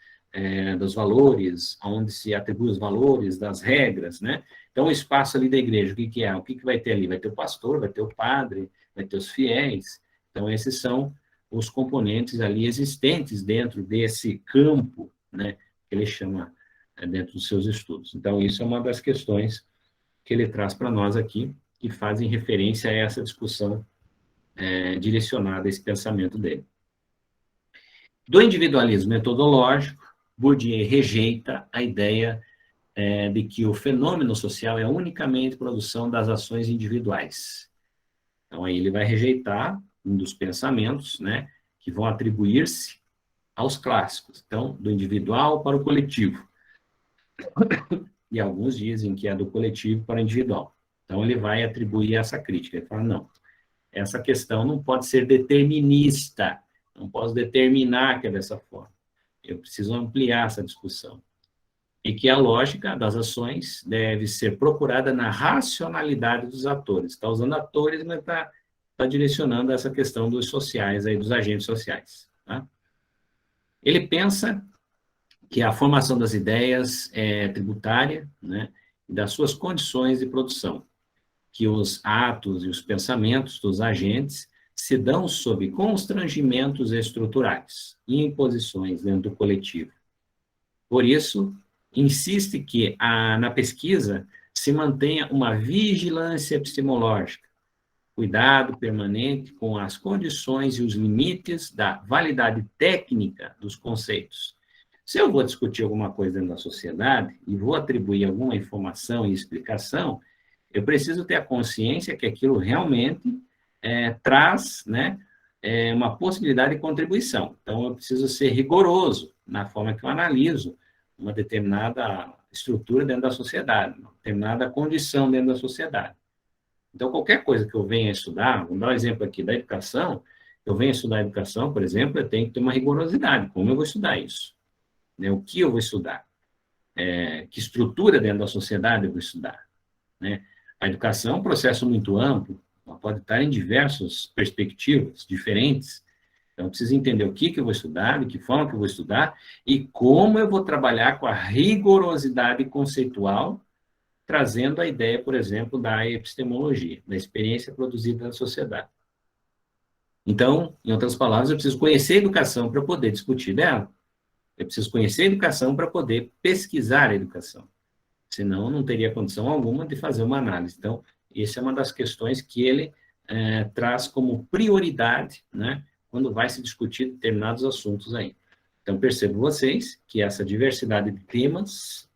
dos valores, onde se atribui os valores, das regras, né? Então, o espaço ali da igreja, o que que é? O que que vai ter ali? Vai ter o pastor, vai ter o padre, vai ter os fiéis. Então, esses são os componentes ali existentes dentro desse campo, né, que ele chama dentro dos seus estudos. Então, isso é uma das questões que ele traz para nós aqui, que fazem referência a essa discussão direcionada a esse pensamento dele. Do individualismo metodológico, Bourdieu rejeita a ideia de que o fenômeno social é unicamente produção das ações individuais. Então, aí ele vai rejeitar um dos pensamentos, né, que vão atribuir-se aos clássicos. Então, do individual para o coletivo. E alguns dizem que é do coletivo para o individual. Então, ele vai atribuir essa crítica. Ele fala, não, essa questão não pode ser determinista, não posso determinar que é dessa forma. Eu preciso ampliar essa discussão. E que a lógica das ações deve ser procurada na racionalidade dos atores. Está usando atores, mas está direcionando essa questão dos sociais, aí, dos agentes sociais. Tá? Ele pensa que a formação das ideias é tributária, né, e das suas condições de produção, que os atos e os pensamentos dos agentes se dão sob constrangimentos estruturais e imposições dentro do coletivo. Por isso, insiste que na pesquisa se mantenha uma vigilância epistemológica, cuidado permanente com as condições e os limites da validade técnica dos conceitos. Se eu vou discutir alguma coisa dentro da sociedade e vou atribuir alguma informação e explicação, eu preciso ter a consciência que aquilo realmente traz, né, uma possibilidade de contribuição. Então, eu preciso ser rigoroso na forma que eu analiso uma determinada estrutura dentro da sociedade, uma determinada condição dentro da sociedade. Então, qualquer coisa que eu venha estudar, vamos dar um exemplo aqui da educação, eu venho estudar educação, por exemplo, eu tenho que ter uma rigorosidade. Como eu vou estudar isso? Né? O que eu vou estudar? Que estrutura dentro da sociedade eu vou estudar? Né? A educação é um processo muito amplo, ela pode estar em diversas perspectivas diferentes. Então, eu preciso entender o que eu vou estudar, de que forma que eu vou estudar, e como eu vou trabalhar com a rigorosidade conceitual, trazendo a ideia, por exemplo, da epistemologia, da experiência produzida na sociedade. Então, em outras palavras, eu preciso conhecer a educação para poder discutir dela. Eu preciso conhecer a educação para poder pesquisar a educação. Senão, eu não teria condição alguma de fazer uma análise. Então, essa é uma das questões que ele traz como prioridade, né, quando vai se discutir determinados assuntos aí. Então, percebo vocês que essa diversidade de temas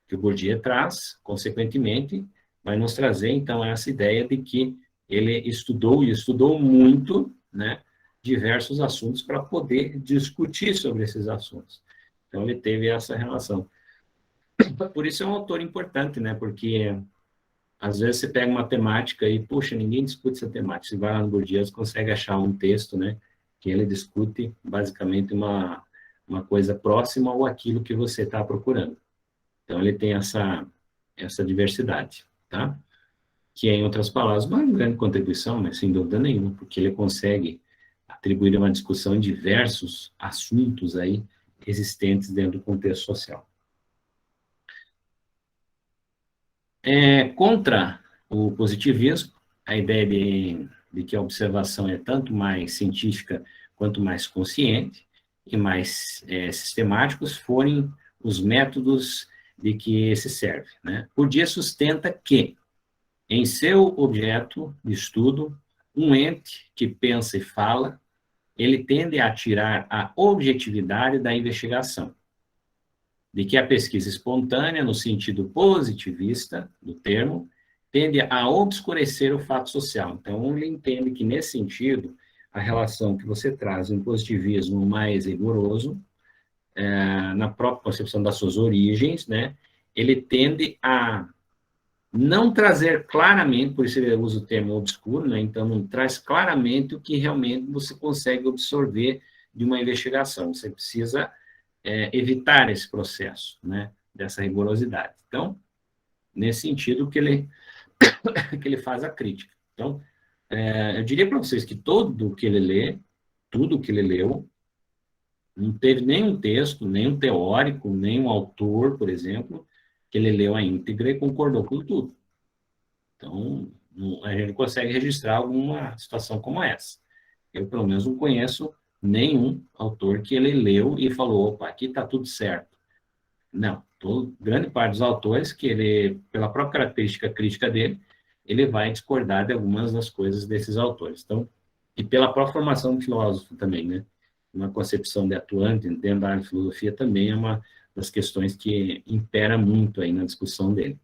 que o Bourdieu traz, consequentemente, vai nos trazer, então, essa ideia de que ele estudou, e estudou muito, né, diversos assuntos para poder discutir sobre esses assuntos. Então, ele teve essa relação. Por isso é um autor importante, né, porque às vezes você pega uma temática e, puxa, ninguém discute essa temática. Você vai lá no Bourdieu, você consegue achar um texto, né, que ele discute basicamente uma coisa próxima ou aquilo que você está procurando. Então, ele tem essa diversidade, tá? Que é, em outras palavras, uma grande contribuição, mas sem dúvida nenhuma, porque ele consegue atribuir uma discussão em diversos assuntos aí existentes dentro do contexto social. Contra o positivismo, a ideia de que a observação é tanto mais científica quanto mais consciente e mais sistemáticos forem os métodos de que se serve, né? Bourdieu sustenta que, em seu objeto de estudo, um ente que pensa e fala ele tende a tirar a objetividade da investigação, de que a pesquisa espontânea, no sentido positivista do termo, tende a obscurecer o fato social. Então, ele entende que, nesse sentido, a relação que você traz em positivismo mais rigoroso, na própria concepção das suas origens, né, ele tende a não trazer claramente, por isso ele usa o termo obscuro, né, então não traz claramente o que realmente você consegue absorver de uma investigação. Você precisa evitar esse processo, né, dessa rigorosidade. Então, nesse sentido que ele faz a crítica. Então, eu diria para vocês que tudo que ele lê, tudo que ele leu, não teve nenhum texto, nenhum teórico, nenhum autor, por exemplo, que ele leu a íntegra e concordou com tudo. Então, a gente consegue registrar alguma situação como essa. Eu, pelo menos, não conheço nenhum autor que ele leu e falou, opa, aqui está tudo certo. Não, grande parte dos autores que ele, pela própria característica crítica dele, ele vai discordar de algumas das coisas desses autores. Então, e pela própria formação do filósofo também, né? Uma concepção de atuante dentro da área de filosofia também é uma das questões que impera muito aí na discussão dele.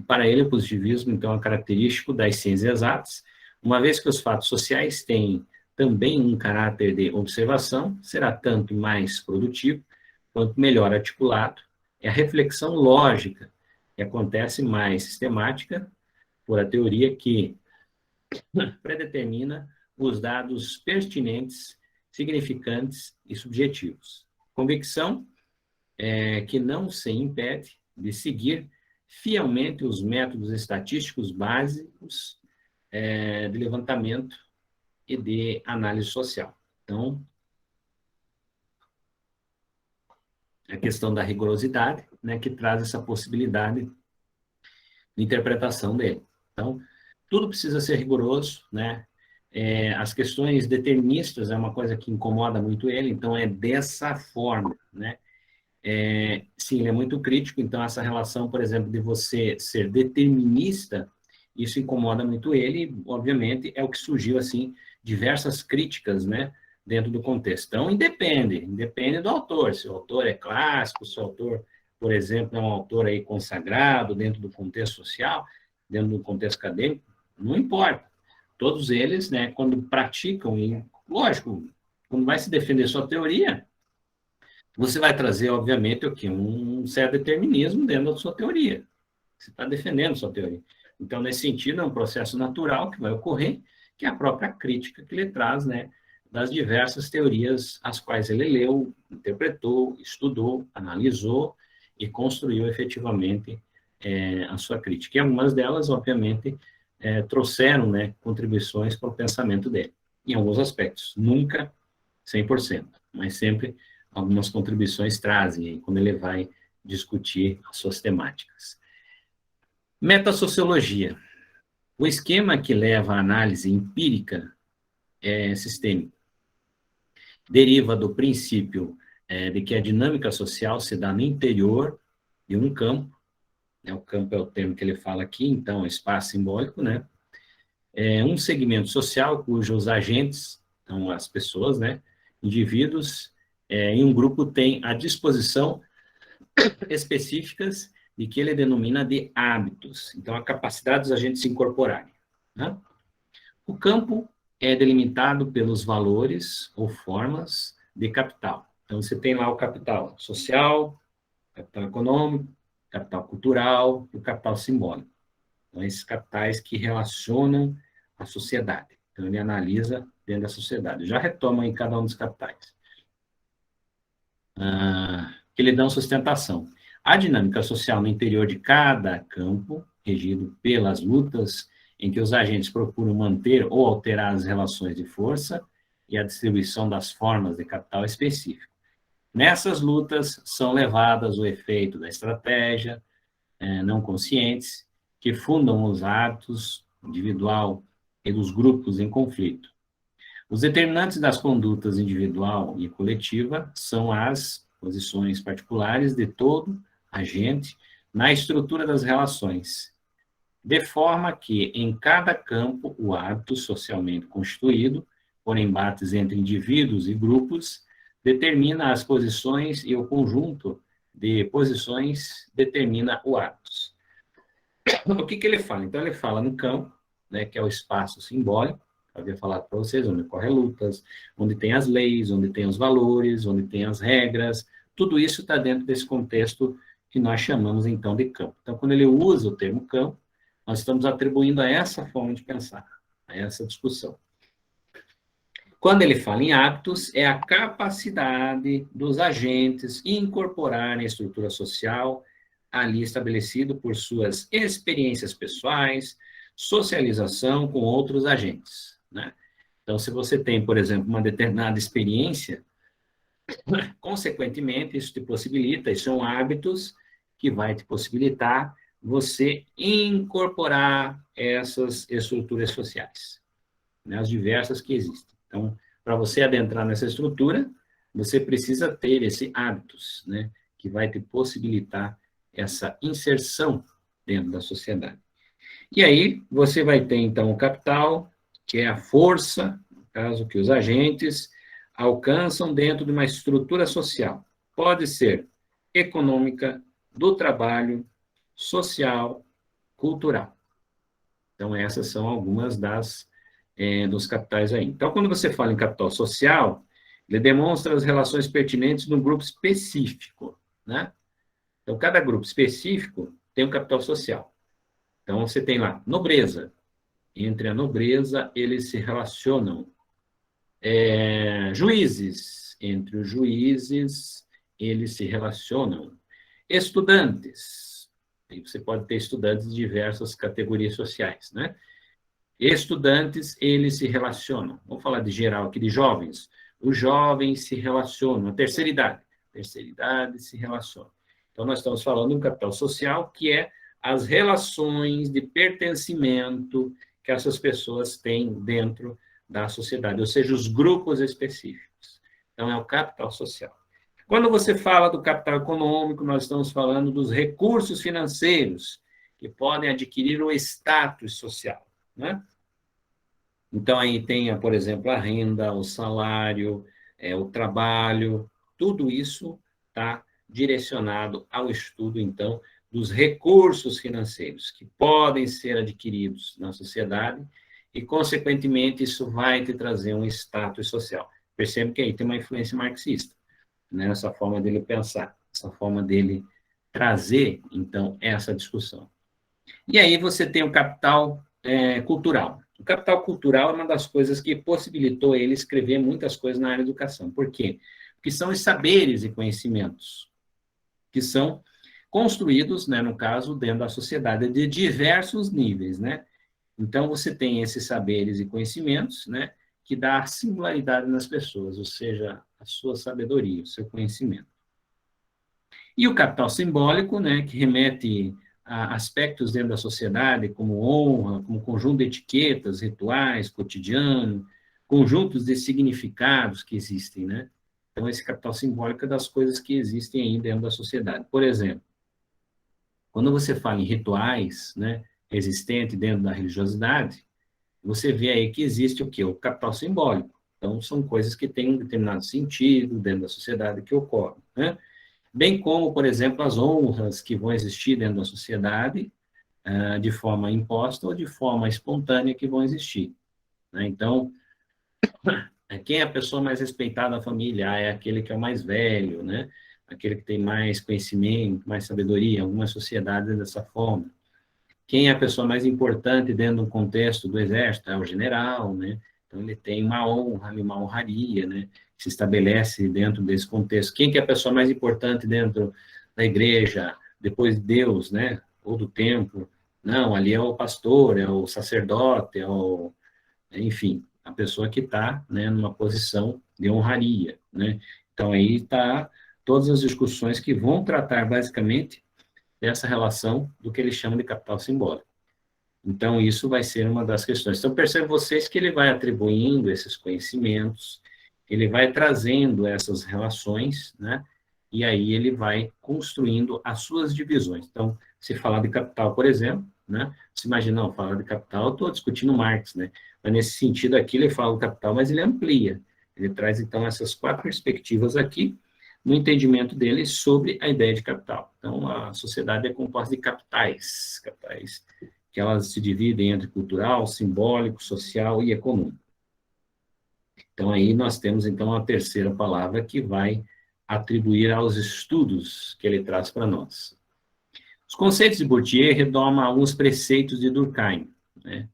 Para ele, o positivismo, então, é característico das ciências exatas, uma vez que os fatos sociais têm também um caráter de observação, será tanto mais produtivo quanto melhor articulado. É a reflexão lógica que acontece mais sistemática por a teoria que predetermina os dados pertinentes, significantes e subjetivos. Convicção que não se impede de seguir fielmente os métodos estatísticos básicos de levantamento e de análise social. Então, a questão da rigorosidade, né, que traz essa possibilidade de interpretação dele. Então, tudo precisa ser rigoroso, né? As questões deterministas é uma coisa que incomoda muito ele, então é dessa forma, né? Sim, ele é muito crítico, então essa relação, por exemplo, de você ser determinista, isso incomoda muito ele, obviamente, é o que surgiu, assim, diversas críticas, né, dentro do contexto. Então, independe do autor, se o autor é clássico, se o autor, por exemplo, é um autor aí consagrado dentro do contexto social, dentro do contexto acadêmico, não importa. Todos eles, né, quando praticam, e, lógico, quando vai se defender sua teoria, você vai trazer, obviamente, o quê? Um certo determinismo dentro da sua teoria. Você está defendendo a sua teoria. Então, nesse sentido, é um processo natural que vai ocorrer, que é a própria crítica que ele traz, né, das diversas teorias as quais ele leu, interpretou, estudou, analisou e construiu efetivamente a sua crítica. E algumas delas, obviamente, trouxeram, né, contribuições para o pensamento dele, em alguns aspectos. Nunca 100%, mas sempre algumas contribuições trazem, quando ele vai discutir as suas temáticas. Metasociologia. O esquema que leva à análise empírica sistêmica deriva do princípio de que a dinâmica social se dá no interior de um campo, o campo é o termo que ele fala aqui, então, espaço simbólico, né? Um segmento social cujos agentes, então as pessoas, né, indivíduos, em um grupo tem à disposição específicas de que ele denomina de hábitos, então a capacidade dos agentes se incorporarem. Né? O campo é delimitado pelos valores ou formas de capital. Então você tem lá o capital social, capital econômico, capital cultural e o capital simbólico. Então esses capitais que relacionam a sociedade. Então ele analisa dentro da sociedade. Já retoma em cada um dos capitais. Que lhe dão sustentação. A dinâmica social no interior de cada campo, regido pelas lutas em que os agentes procuram manter ou alterar as relações de força e a distribuição das formas de capital específico. Nessas lutas são levadas o efeito da estratégia, não conscientes, que fundam os atos individual e dos grupos em conflito. Os determinantes das condutas individual e coletiva são as posições particulares de todo agente na estrutura das relações, de forma que, em cada campo, o hábito socialmente constituído por embates entre indivíduos e grupos, determina as posições e o conjunto de posições determina o atos. O que ele fala? Então, ele fala no campo, né, que é o espaço simbólico, eu havia falado para vocês, onde ocorrem lutas, onde tem as leis, onde tem os valores, onde tem as regras, tudo isso está dentro desse contexto que nós chamamos, então, de campo. Então, quando ele usa o termo campo, nós estamos atribuindo a essa forma de pensar, a essa discussão. Quando ele fala em hábitos, é a capacidade dos agentes incorporarem a estrutura social ali estabelecido por suas experiências pessoais, socialização com outros agentes, né? Então, se você tem, por exemplo, uma determinada experiência, consequentemente, isso te possibilita, isso são hábitos que vai te possibilitar você incorporar essas estruturas sociais, né, as diversas que existem. Então, para você adentrar nessa estrutura, você precisa ter esse hábitos, né, que vai te possibilitar essa inserção dentro da sociedade. E aí, você vai ter, então, o capital, que é a força, no caso, que os agentes alcançam dentro de uma estrutura social. Pode ser econômica, do trabalho, social, cultural. Então, essas são algumas dos capitais aí. Então, quando você fala em capital social, ele demonstra as relações pertinentes num grupo específico, né? Então, cada grupo específico tem um capital social. Então, você tem lá, nobreza. Entre a nobreza, eles se relacionam. Juízes. Entre os juízes, eles se relacionam. Estudantes. E você pode ter estudantes de diversas categorias sociais, né? Estudantes, eles se relacionam. Vamos falar de geral aqui, de jovens. Os jovens se relacionam. A terceira idade. A terceira idade se relaciona. Então, nós estamos falando de um capital social, que é as relações de pertencimento que essas pessoas têm dentro da sociedade, ou seja, os grupos específicos. Então, é o capital social. Quando você fala do capital econômico, nós estamos falando dos recursos financeiros que podem adquirir o status social, né? Então, aí tem, por exemplo, a renda, o salário, o trabalho, tudo isso está direcionado ao estudo, então, dos recursos financeiros que podem ser adquiridos na sociedade e, consequentemente, isso vai te trazer um status social. Percebe que aí tem uma influência marxista, né? Essa forma dele pensar, essa forma dele trazer, então, essa discussão. E aí você tem o capital cultural. O capital cultural é uma das coisas que possibilitou ele escrever muitas coisas na área da educação. Por quê? Porque são os saberes e conhecimentos que são construídos, né, no caso, dentro da sociedade, de diversos níveis, né? Então, você tem esses saberes e conhecimentos, né, que dá a singularidade nas pessoas, ou seja, a sua sabedoria, o seu conhecimento. E o capital simbólico, né, que remete a aspectos dentro da sociedade, como honra, como conjunto de etiquetas, rituais, cotidiano, conjuntos de significados que existem, né? Então, esse capital simbólico é das coisas que existem aí dentro da sociedade. Por exemplo, quando você fala em rituais, né, existente dentro da religiosidade, você vê aí que existe o quê? O capital simbólico. Então, são coisas que têm um determinado sentido dentro da sociedade que ocorrem, né? Bem como, por exemplo, as honras que vão existir dentro da sociedade, de forma imposta ou de forma espontânea que vão existir, né? Então, quem é a pessoa mais respeitada da família? É aquele que é o mais velho, né? Aquele que tem mais conhecimento, mais sabedoria. Algumas sociedades é dessa forma. Quem é a pessoa mais importante dentro do contexto do exército? É o general, né? Então, ele tem uma honra, uma honraria, né? Que se estabelece dentro desse contexto. Quem que é a pessoa mais importante dentro da igreja, depois de Deus, né? Ou do templo? Não, ali é o pastor, é o sacerdote, enfim, a pessoa que está, né, numa posição de honraria, né? Então, aí está todas as discussões que vão tratar, basicamente, dessa relação do que eles chamam de capital simbólico. Então, isso vai ser uma das questões. Então, percebem vocês que ele vai atribuindo esses conhecimentos, ele vai trazendo essas relações, né? E aí ele vai construindo as suas divisões. Então, se falar de capital, por exemplo, né? Se imagina, não, falar de capital, eu estou discutindo Marx, né? Mas, nesse sentido aqui, ele fala do capital, mas ele amplia. Ele traz, então, essas 4 perspectivas aqui, no entendimento dele sobre a ideia de capital. Então, a sociedade é composta de capitais, que elas se dividem entre cultural, simbólico, social e econômico. Então, aí nós temos, então, a terceira palavra que vai atribuir aos estudos que ele traz para nós. Os conceitos de Bourdieu retomam alguns preceitos de Durkheim, né?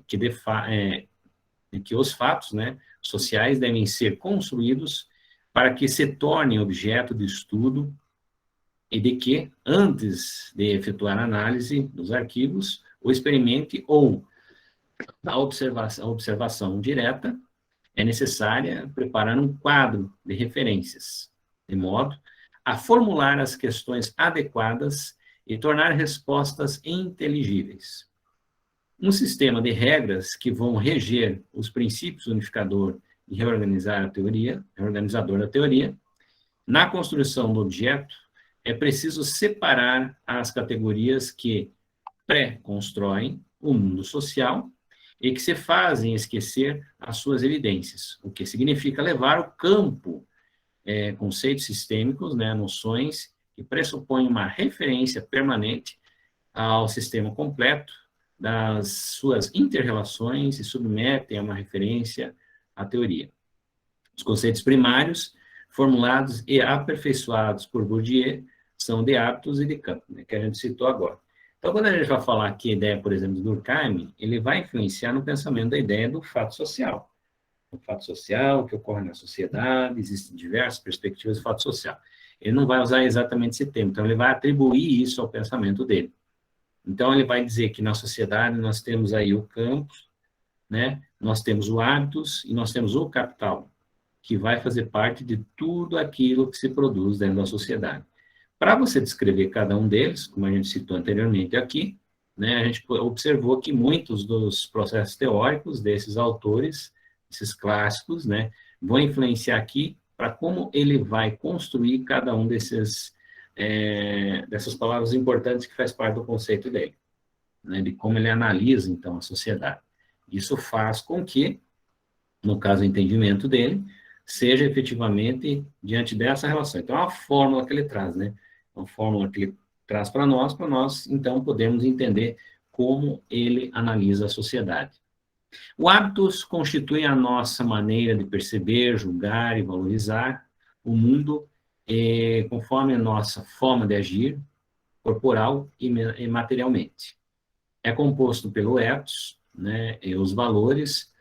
Que os fatos, né, sociais devem ser construídos para que se tornem objeto de estudo e de que, antes de efetuar a análise dos arquivos, o experimente ou a observação direta, é necessária preparar um quadro de referências, de modo a formular as questões adequadas e tornar respostas inteligíveis. Um sistema de regras que vão reger os princípios unificador e reorganizador da teoria, na construção do objeto, é preciso separar as categorias que pré-constroem o mundo social e que se fazem esquecer as suas evidências, o que significa levar ao campo conceitos sistêmicos, né, noções que pressupõem uma referência permanente ao sistema completo das suas inter-relações e submetem a uma referência à teoria. Os conceitos primários, formulados e aperfeiçoados por Bourdieu, são de hábitos e de campo, né, que a gente citou agora. Então, quando a gente vai falar aqui a ideia, por exemplo, do Durkheim, ele vai influenciar no pensamento da ideia do fato social. O fato social que ocorre na sociedade, existem diversas perspectivas do fato social. Ele não vai usar exatamente esse termo, então ele vai atribuir isso ao pensamento dele. Então, ele vai dizer que na sociedade nós temos aí o campo, né? Nós temos o hábitos e nós temos o capital, que vai fazer parte de tudo aquilo que se produz dentro da sociedade. Para você descrever cada um deles, como a gente citou anteriormente aqui, né, a gente observou que muitos dos processos teóricos desses autores, esses clássicos, né, vão influenciar aqui para como ele vai construir cada um dessas palavras importantes que faz parte do conceito dele, né, de como ele analisa, então, a sociedade. Isso faz com que, no caso, o entendimento dele, seja efetivamente diante dessa relação. Então, é uma fórmula que ele traz, né? Uma fórmula que ele traz para nós, então, podemos entender como ele analisa a sociedade. O hábitos constitui a nossa maneira de perceber, julgar e valorizar o mundo conforme a nossa forma de agir, corporal e materialmente. É composto pelo ethos, né, e os valores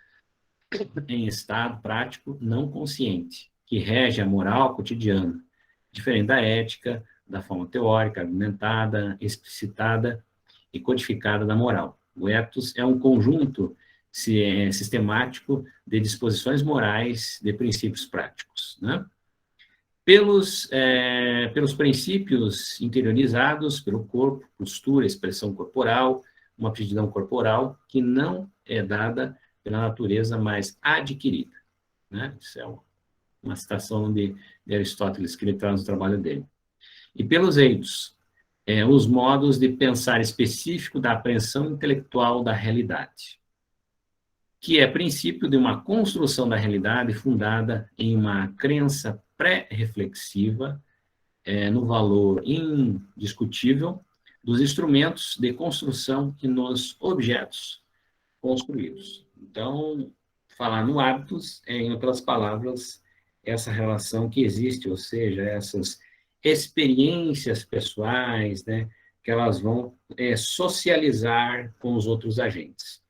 em estado prático não consciente, que rege a moral cotidiana, diferente da ética, da forma teórica, argumentada, explicitada e codificada da moral. O ethos é um conjunto sistemático de disposições morais, de princípios práticos, né? Pelos princípios interiorizados pelo corpo, postura, expressão corporal, uma aptidão corporal que não é dada pela natureza, mas adquirida, né? Isso é uma citação de Aristóteles que ele traz no trabalho dele. E pelos eidos, os modos de pensar específico da apreensão intelectual da realidade, que é princípio de uma construção da realidade fundada em uma crença pré-reflexiva no valor indiscutível dos instrumentos de construção e nos objetos construídos. Então, falar no hábitos é, em outras palavras, essa relação que existe, ou seja, essas experiências pessoais, né, que elas vão socializar com os outros agentes.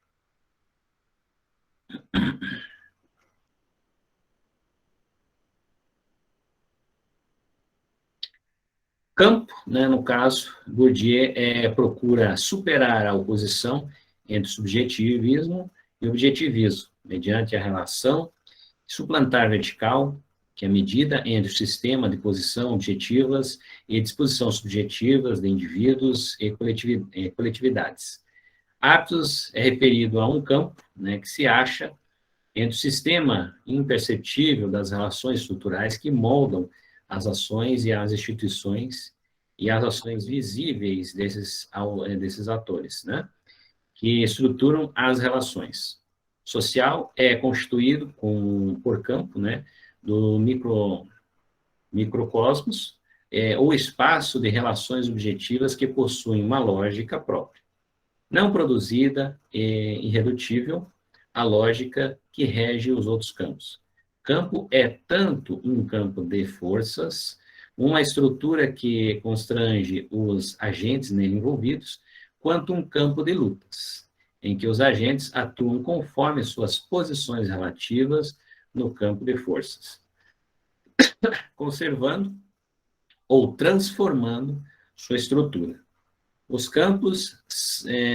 Campo, né, no caso, Bourdieu procura superar a oposição entre subjetivismo e objetivismo, mediante a relação suplantar vertical, que é a medida entre o sistema de posição objetivas e disposição subjetivas de indivíduos e coletividades. Hábitos é referido a um campo, né, que se acha entre o sistema imperceptível das relações estruturais que moldam as ações e as instituições e as ações visíveis desses atores, né? que estruturam as relações. Social é constituído por campo, né, do microcosmos, ou espaço de relações objetivas que possuem uma lógica própria, não produzida e irredutível à lógica que rege os outros campos. Campo é tanto um campo de forças, uma estrutura que constrange os agentes nele envolvidos, quanto um campo de lutas, em que os agentes atuam conforme suas posições relativas no campo de forças, conservando ou transformando sua estrutura. Os campos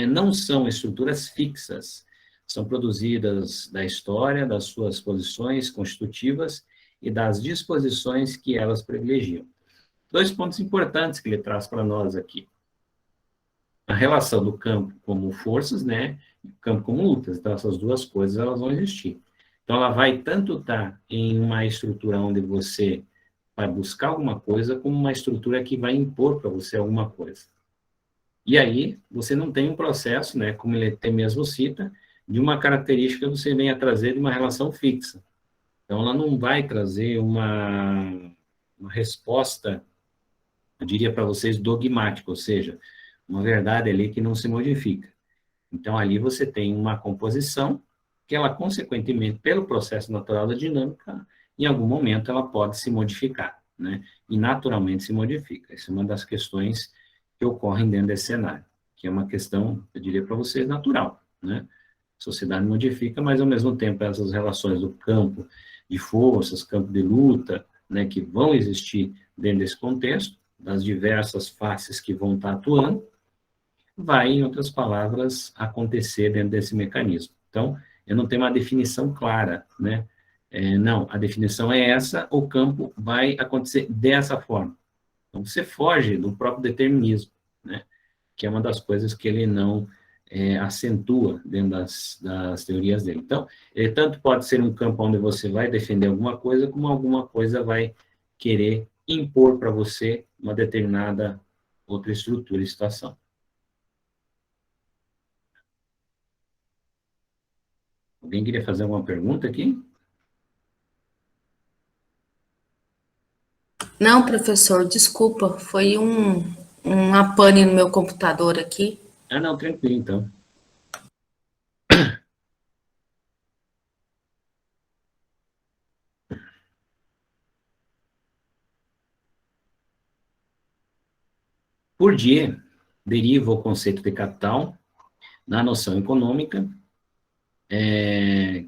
não são estruturas fixas, são produzidas da história, das suas posições constitutivas e das disposições que elas privilegiam. Dois pontos importantes que ele traz para nós aqui. A relação do campo como forças, né, e o campo como lutas. Então, essas duas coisas, elas vão existir. Então, ela vai tanto estar em uma estrutura onde você vai buscar alguma coisa, como uma estrutura que vai impor para você alguma coisa. E aí, você não tem um processo, né, como ele até mesmo cita, de uma característica que você venha trazer de uma relação fixa. Então, ela não vai trazer uma resposta, eu diria para vocês, dogmática, ou seja, uma verdade ali que não se modifica. Então, ali você tem uma composição que ela, consequentemente, pelo processo natural da dinâmica, em algum momento ela pode se modificar, né? E naturalmente se modifica. Essa é uma das questões que ocorrem dentro desse cenário, que é uma questão, eu diria para vocês, natural, né? A sociedade modifica, mas ao mesmo tempo essas relações do campo de forças, campo de luta, né, que vão existir dentro desse contexto, das diversas faces que vão estar atuando, vai, em outras palavras, acontecer dentro desse mecanismo. Então, eu não tenho uma definição clara, né? Não, a definição é essa, o campo vai acontecer dessa forma. Então, você foge do próprio determinismo, né? Que é uma das coisas que ele não acentua dentro das teorias dele. Então, ele tanto pode ser um campo onde você vai defender alguma coisa, como alguma coisa vai querer impor para você uma determinada outra estrutura e situação. Alguém queria fazer alguma pergunta aqui? Não, professor, desculpa, foi uma pane no meu computador aqui. Ah, não, tranquilo, então. Bourdieu deriva o conceito de capital na noção econômica,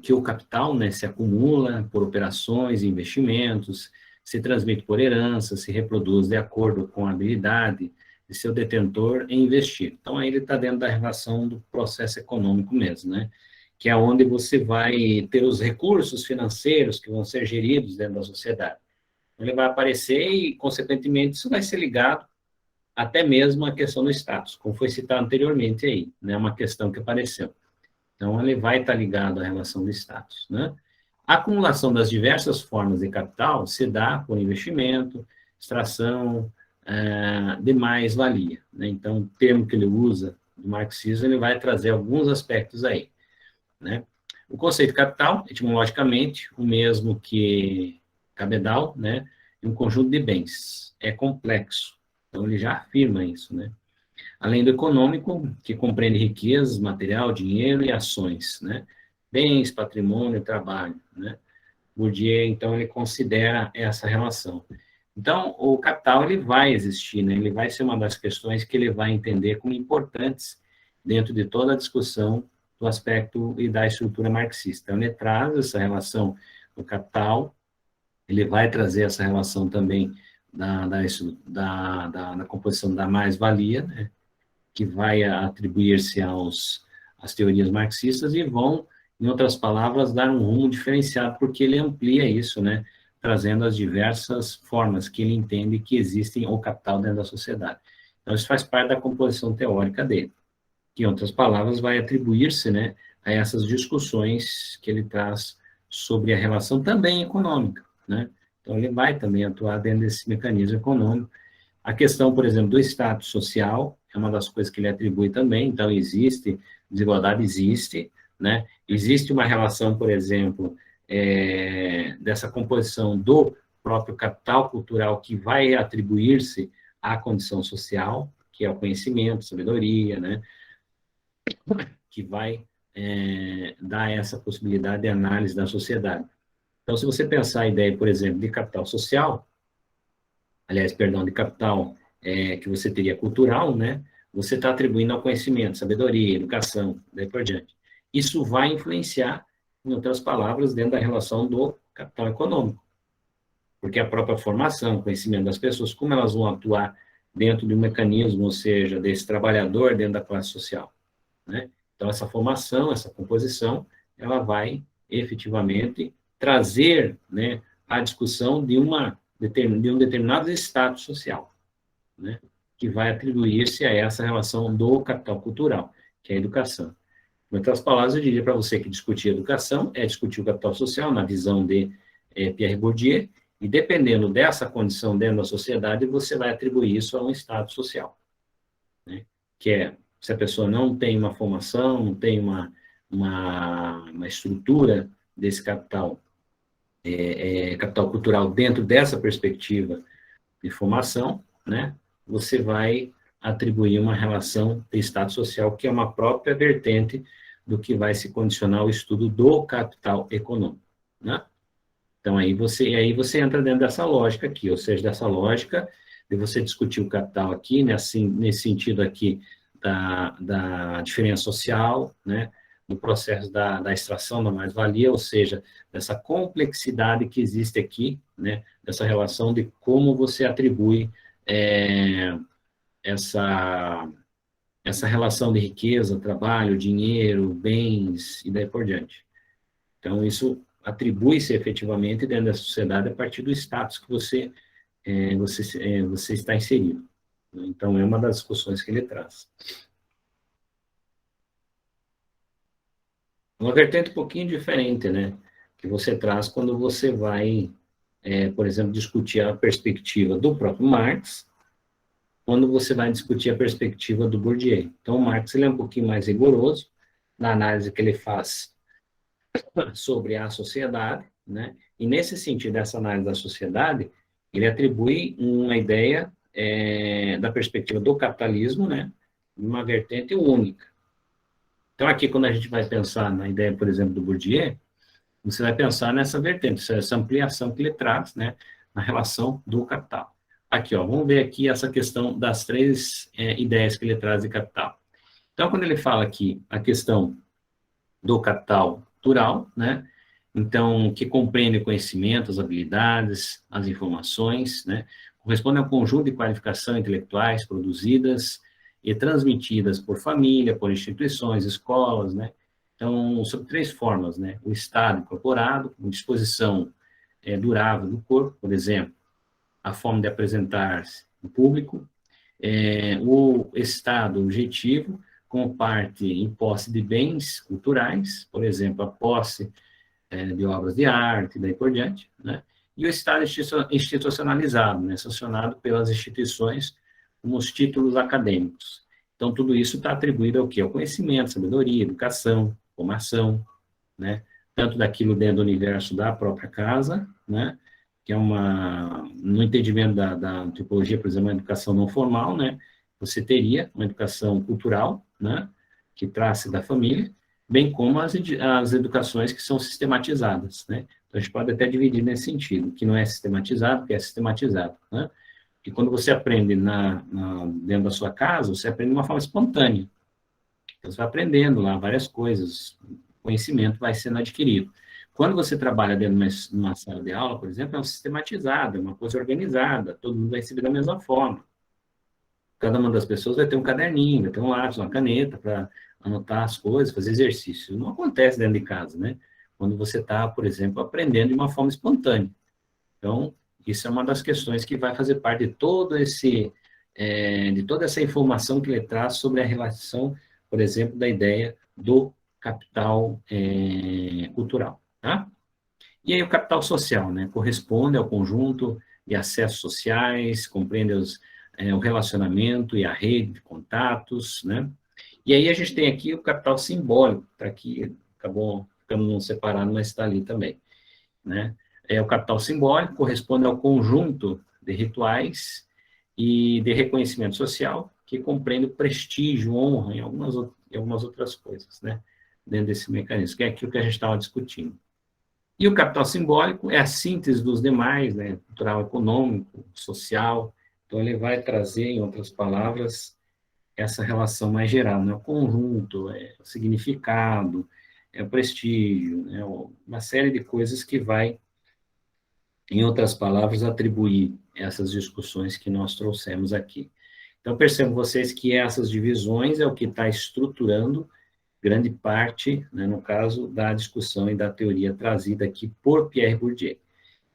que o capital, né, se acumula por operações e investimentos, se transmite por herança, se reproduz de acordo com a habilidade de seu detentor em investir. Então, aí ele está dentro da relação do processo econômico mesmo, né? Que é onde você vai ter os recursos financeiros que vão ser geridos dentro da sociedade. Ele vai aparecer e, consequentemente, isso vai ser ligado até mesmo à questão do status, como foi citado anteriormente aí, né? Uma questão que apareceu. Então, ele vai estar ligado à relação do status, né? A acumulação das diversas formas de capital se dá por investimento, extração, de mais-valia, né? Então, o termo que ele usa do marxismo, ele vai trazer alguns aspectos aí, né? O conceito de capital, etimologicamente, o mesmo que cabedal, né? Um conjunto de bens. É complexo. Então, ele já afirma isso, né? Além do econômico, que compreende riquezas, material, dinheiro e ações, né? Bens, patrimônio, trabalho, né? Bourdieu, então, ele considera essa relação. Então, o capital, ele vai existir, né? Ele vai ser uma das questões que ele vai entender como importantes dentro de toda a discussão do aspecto e da estrutura marxista. Então, ele traz essa relação do capital, ele vai trazer essa relação também da composição da mais-valia, né? Que vai atribuir-se às teorias marxistas e vão, em outras palavras, dar um rumo diferenciado, porque ele amplia isso, né, trazendo as diversas formas que ele entende que existem o capital dentro da sociedade. Então, isso faz parte da composição teórica dele, que, em outras palavras, vai atribuir-se, né, a essas discussões que ele traz sobre a relação também econômica, né? Então, ele vai também atuar dentro desse mecanismo econômico. A questão, por exemplo, do status social é uma das coisas que ele atribui também, então existe desigualdade existe, né? Existe uma relação, por exemplo, dessa composição do próprio capital cultural que vai atribuir-se à condição social, que é o conhecimento, sabedoria, né? Que vai dar essa possibilidade de análise da sociedade. Então, se você pensar a ideia, por exemplo, de capital social, aliás, perdão, de capital que você teria cultural, né? Você está atribuindo ao conhecimento, sabedoria, educação, daí por diante. Isso vai influenciar, em outras palavras, dentro da relação do capital econômico. Porque a própria formação, conhecimento das pessoas, como elas vão atuar dentro de um mecanismo, ou seja, desse trabalhador dentro da classe social, né? Então, essa formação, essa composição, ela vai efetivamente trazer, né, a discussão de um determinado status social, né, que vai atribuir-se a essa relação do capital cultural, que é a educação. Em outras palavras, eu diria para você que discutir educação é discutir o capital social, na visão de Pierre Bourdieu, e dependendo dessa condição dentro da sociedade, você vai atribuir isso a um status social, né, que é, se a pessoa não tem uma formação, não tem uma estrutura desse capital, capital cultural dentro dessa perspectiva de formação, né, você vai atribuir uma relação de status social que é uma própria vertente do que vai se condicionar ao estudo do capital econômico, né? Então, aí você entra dentro dessa lógica aqui, ou seja, dessa lógica de você discutir o capital aqui, né, assim, nesse sentido aqui da diferença social, né, no processo da extração da mais-valia, ou seja, dessa complexidade que existe aqui, né, dessa relação de como você atribui essa relação de riqueza, trabalho, dinheiro, bens, e daí por diante. Então, isso atribui-se efetivamente dentro da sociedade a partir do status que você está inserido. Então, é uma das discussões que ele traz. Uma vertente um pouquinho diferente, né, que você traz quando você vai, por exemplo, discutir a perspectiva do próprio Marx, quando você vai discutir a perspectiva do Bourdieu. Então, o Marx ele é um pouquinho mais rigoroso na análise que ele faz sobre a sociedade, né, e nesse sentido, dessa análise da sociedade, ele atribui uma ideia da perspectiva do capitalismo, né, uma vertente única. Então, aqui, quando a gente vai pensar na ideia, por exemplo, do Bourdieu, você vai pensar nessa vertente, essa ampliação que ele traz, né, na relação do capital. Aqui, ó, vamos ver aqui essa questão das três ideias que ele traz de capital. Então, quando ele fala aqui a questão do capital cultural, né, então, que compreende o conhecimento, as habilidades, as informações, né, corresponde ao conjunto de qualificações intelectuais produzidas e transmitidas por família, por instituições, escolas, né, então, sob três formas, né, o estado incorporado, com disposição durável do corpo, por exemplo, a forma de apresentar-se em público, o estado objetivo, com parte em posse de bens culturais, por exemplo, a posse de obras de arte, e daí por diante, né, e o estado institucionalizado, né, sancionado pelas instituições como os títulos acadêmicos. Então, tudo isso está atribuído ao quê? Ao conhecimento, sabedoria, educação, formação, né, tanto daquilo dentro do universo da própria casa, né, que é no entendimento da antropologia, por exemplo, uma educação não formal, né, você teria uma educação cultural, né, que traz da família, bem como as educações que são sistematizadas, né. Então, a gente pode até dividir nesse sentido, que não é sistematizado, que é sistematizado, né. E quando você aprende dentro da sua casa, você aprende de uma forma espontânea. Então, você vai aprendendo lá várias coisas, o conhecimento vai sendo adquirido. Quando você trabalha dentro de uma sala de aula, por exemplo, é um sistematizado, é uma coisa organizada, todo mundo vai receber da mesma forma. Cada uma das pessoas vai ter um caderninho, vai ter um lápis, uma caneta para anotar as coisas, fazer exercício. Não acontece dentro de casa, né? Quando você está, por exemplo, aprendendo de uma forma espontânea. Então, isso é uma das questões que vai fazer parte de toda essa informação que ele traz sobre a relação, por exemplo, da ideia do capital cultural, tá? E aí o capital social, né, corresponde ao conjunto de acessos sociais, compreende o relacionamento e a rede de contatos, né, E aí a gente tem aqui o capital simbólico, está aqui, acabou ficando não separado, mas está ali também, né? O capital simbólico corresponde ao conjunto de rituais e de reconhecimento social que compreende prestígio, honra e algumas outras coisas, né? Dentro desse mecanismo, que é aquilo que a gente estava discutindo. E o capital simbólico é a síntese dos demais, né? Cultural, econômico, social. Então, ele vai trazer, em outras palavras, essa relação mais geral, né? O conjunto, o significado, o prestígio, né? Uma série de coisas que vai, em outras palavras, atribuir essas discussões que nós trouxemos aqui. Então, percebam vocês que essas divisões é o que está estruturando grande parte, né, no caso, da discussão e da teoria trazida aqui por Pierre Bourdieu.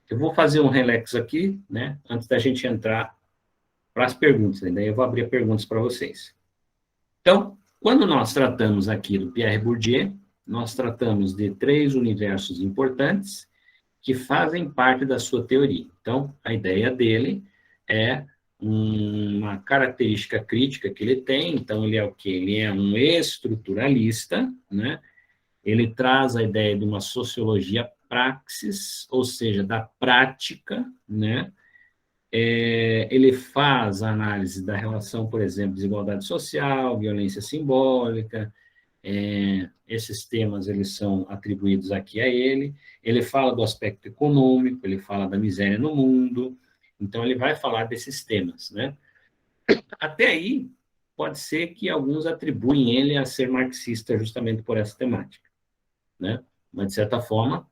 Eu vou fazer um relax aqui, né, antes da gente entrar para as perguntas, né, daí eu vou abrir perguntas para vocês. Então, quando nós tratamos aqui do Pierre Bourdieu, nós tratamos de 3 universos importantes que fazem parte da sua teoria. Então, a ideia dele é uma característica crítica que ele tem, então ele é o quê? Ele é um estruturalista, né? Ele traz a ideia de uma sociologia praxis, ou seja, da prática, né? Ele faz a análise da relação, por exemplo, desigualdade social, violência simbólica, esses temas eles são atribuídos aqui a ele. Ele fala do aspecto econômico, ele fala da miséria no mundo, então ele vai falar desses temas, né? Até aí, pode ser que alguns atribuem ele a ser marxista justamente por essa temática, né? Mas, de certa forma,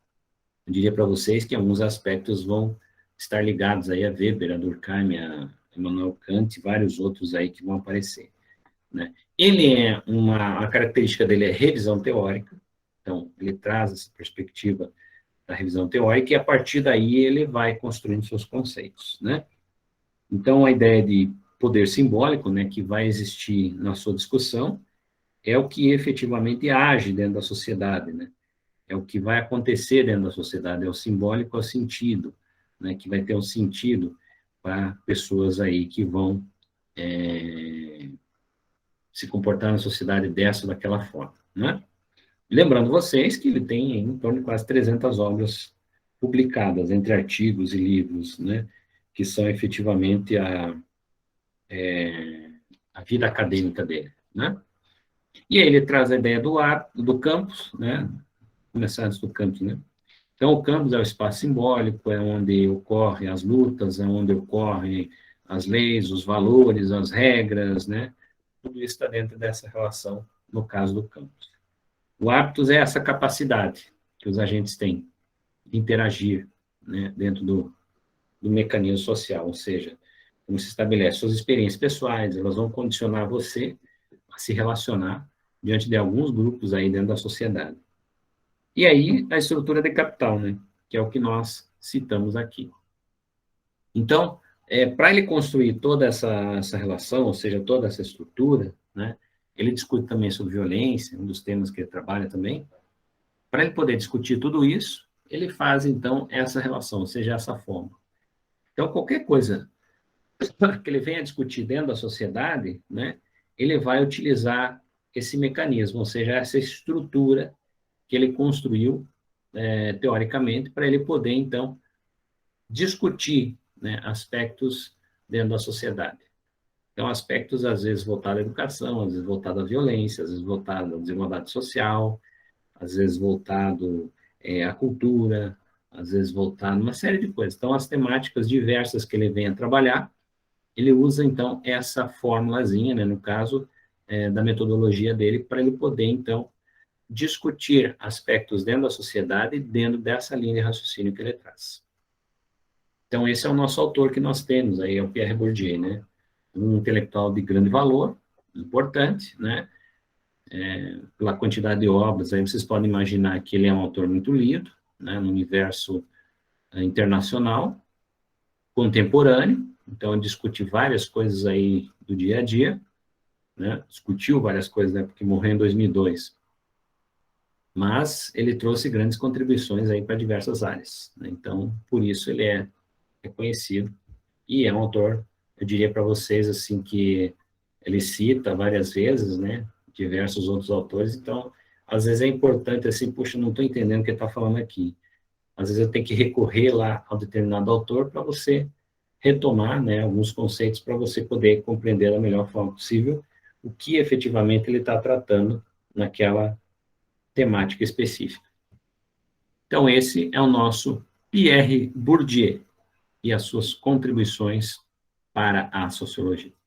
eu diria para vocês que alguns aspectos vão estar ligados aí a Weber, a Durkheim, a Immanuel Kant e vários outros aí que vão aparecer, né? Ele a característica dele é revisão teórica, então ele traz essa perspectiva da revisão teórica e a partir daí ele vai construindo seus conceitos, né? Então a ideia de poder simbólico, né, que vai existir na sua discussão, é o que efetivamente age dentro da sociedade, né? É o que vai acontecer dentro da sociedade, é o simbólico, é o sentido, né, que vai ter um sentido para pessoas aí que vão se comportar na sociedade dessa ou daquela forma, né? Lembrando vocês que ele tem em torno de quase 300 obras publicadas, entre artigos e livros, né, que são efetivamente a vida acadêmica dele, né? E aí ele traz a ideia do campus, né? Começar antes do campus, né? Então, o campus é o espaço simbólico, é onde ocorrem as lutas, é onde ocorrem as leis, os valores, as regras, né? Tudo isso está dentro dessa relação, no caso do campus. O hábitos é essa capacidade que os agentes têm de interagir, né, dentro do mecanismo social, ou seja, como se estabelece suas experiências pessoais, elas vão condicionar você a se relacionar diante de alguns grupos aí dentro da sociedade. E aí, a estrutura de capital, né, que é o que nós citamos aqui. Então, para ele construir toda essa relação, ou seja, toda essa estrutura, né, ele discute também sobre violência, um dos temas que ele trabalha também. Para ele poder discutir tudo isso, ele faz, então, essa relação, ou seja, essa forma. Então, qualquer coisa que ele venha discutir dentro da sociedade, né, ele vai utilizar esse mecanismo, ou seja, essa estrutura que ele construiu, teoricamente, para ele poder, então, discutir, né, aspectos dentro da sociedade. Então, aspectos, às vezes, voltados à educação, às vezes, voltados à violência, às vezes, voltados à desigualdade social, às vezes, voltado à cultura, às vezes, voltado a uma série de coisas. Então, as temáticas diversas que ele vem a trabalhar, ele usa, então, essa formulazinha, né, no caso, da metodologia dele, para ele poder, então, discutir aspectos dentro da sociedade, dentro dessa linha de raciocínio que ele traz. Então, esse é o nosso autor que nós temos, aí é o Pierre Bourdieu, né? Um intelectual de grande valor, importante, né? Pela quantidade de obras, aí vocês podem imaginar que ele é um autor muito lido, né? No universo internacional, contemporâneo, então ele discute várias coisas aí do dia a dia, né? Discutiu várias coisas, né? Porque morreu em 2002. Mas ele trouxe grandes contribuições aí para diversas áreas, né? Então, por isso ele é reconhecido e é um autor, eu diria para vocês, assim, que ele cita várias vezes, né, diversos outros autores, então, às vezes é importante, assim, puxa, não estou entendendo o que ele está falando aqui. Às vezes eu tenho que recorrer lá ao determinado autor para você retomar, né, alguns conceitos para você poder compreender da melhor forma possível o que efetivamente ele está tratando naquela temática específica. Então, esse é o nosso Pierre Bourdieu e as suas contribuições para a sociologia.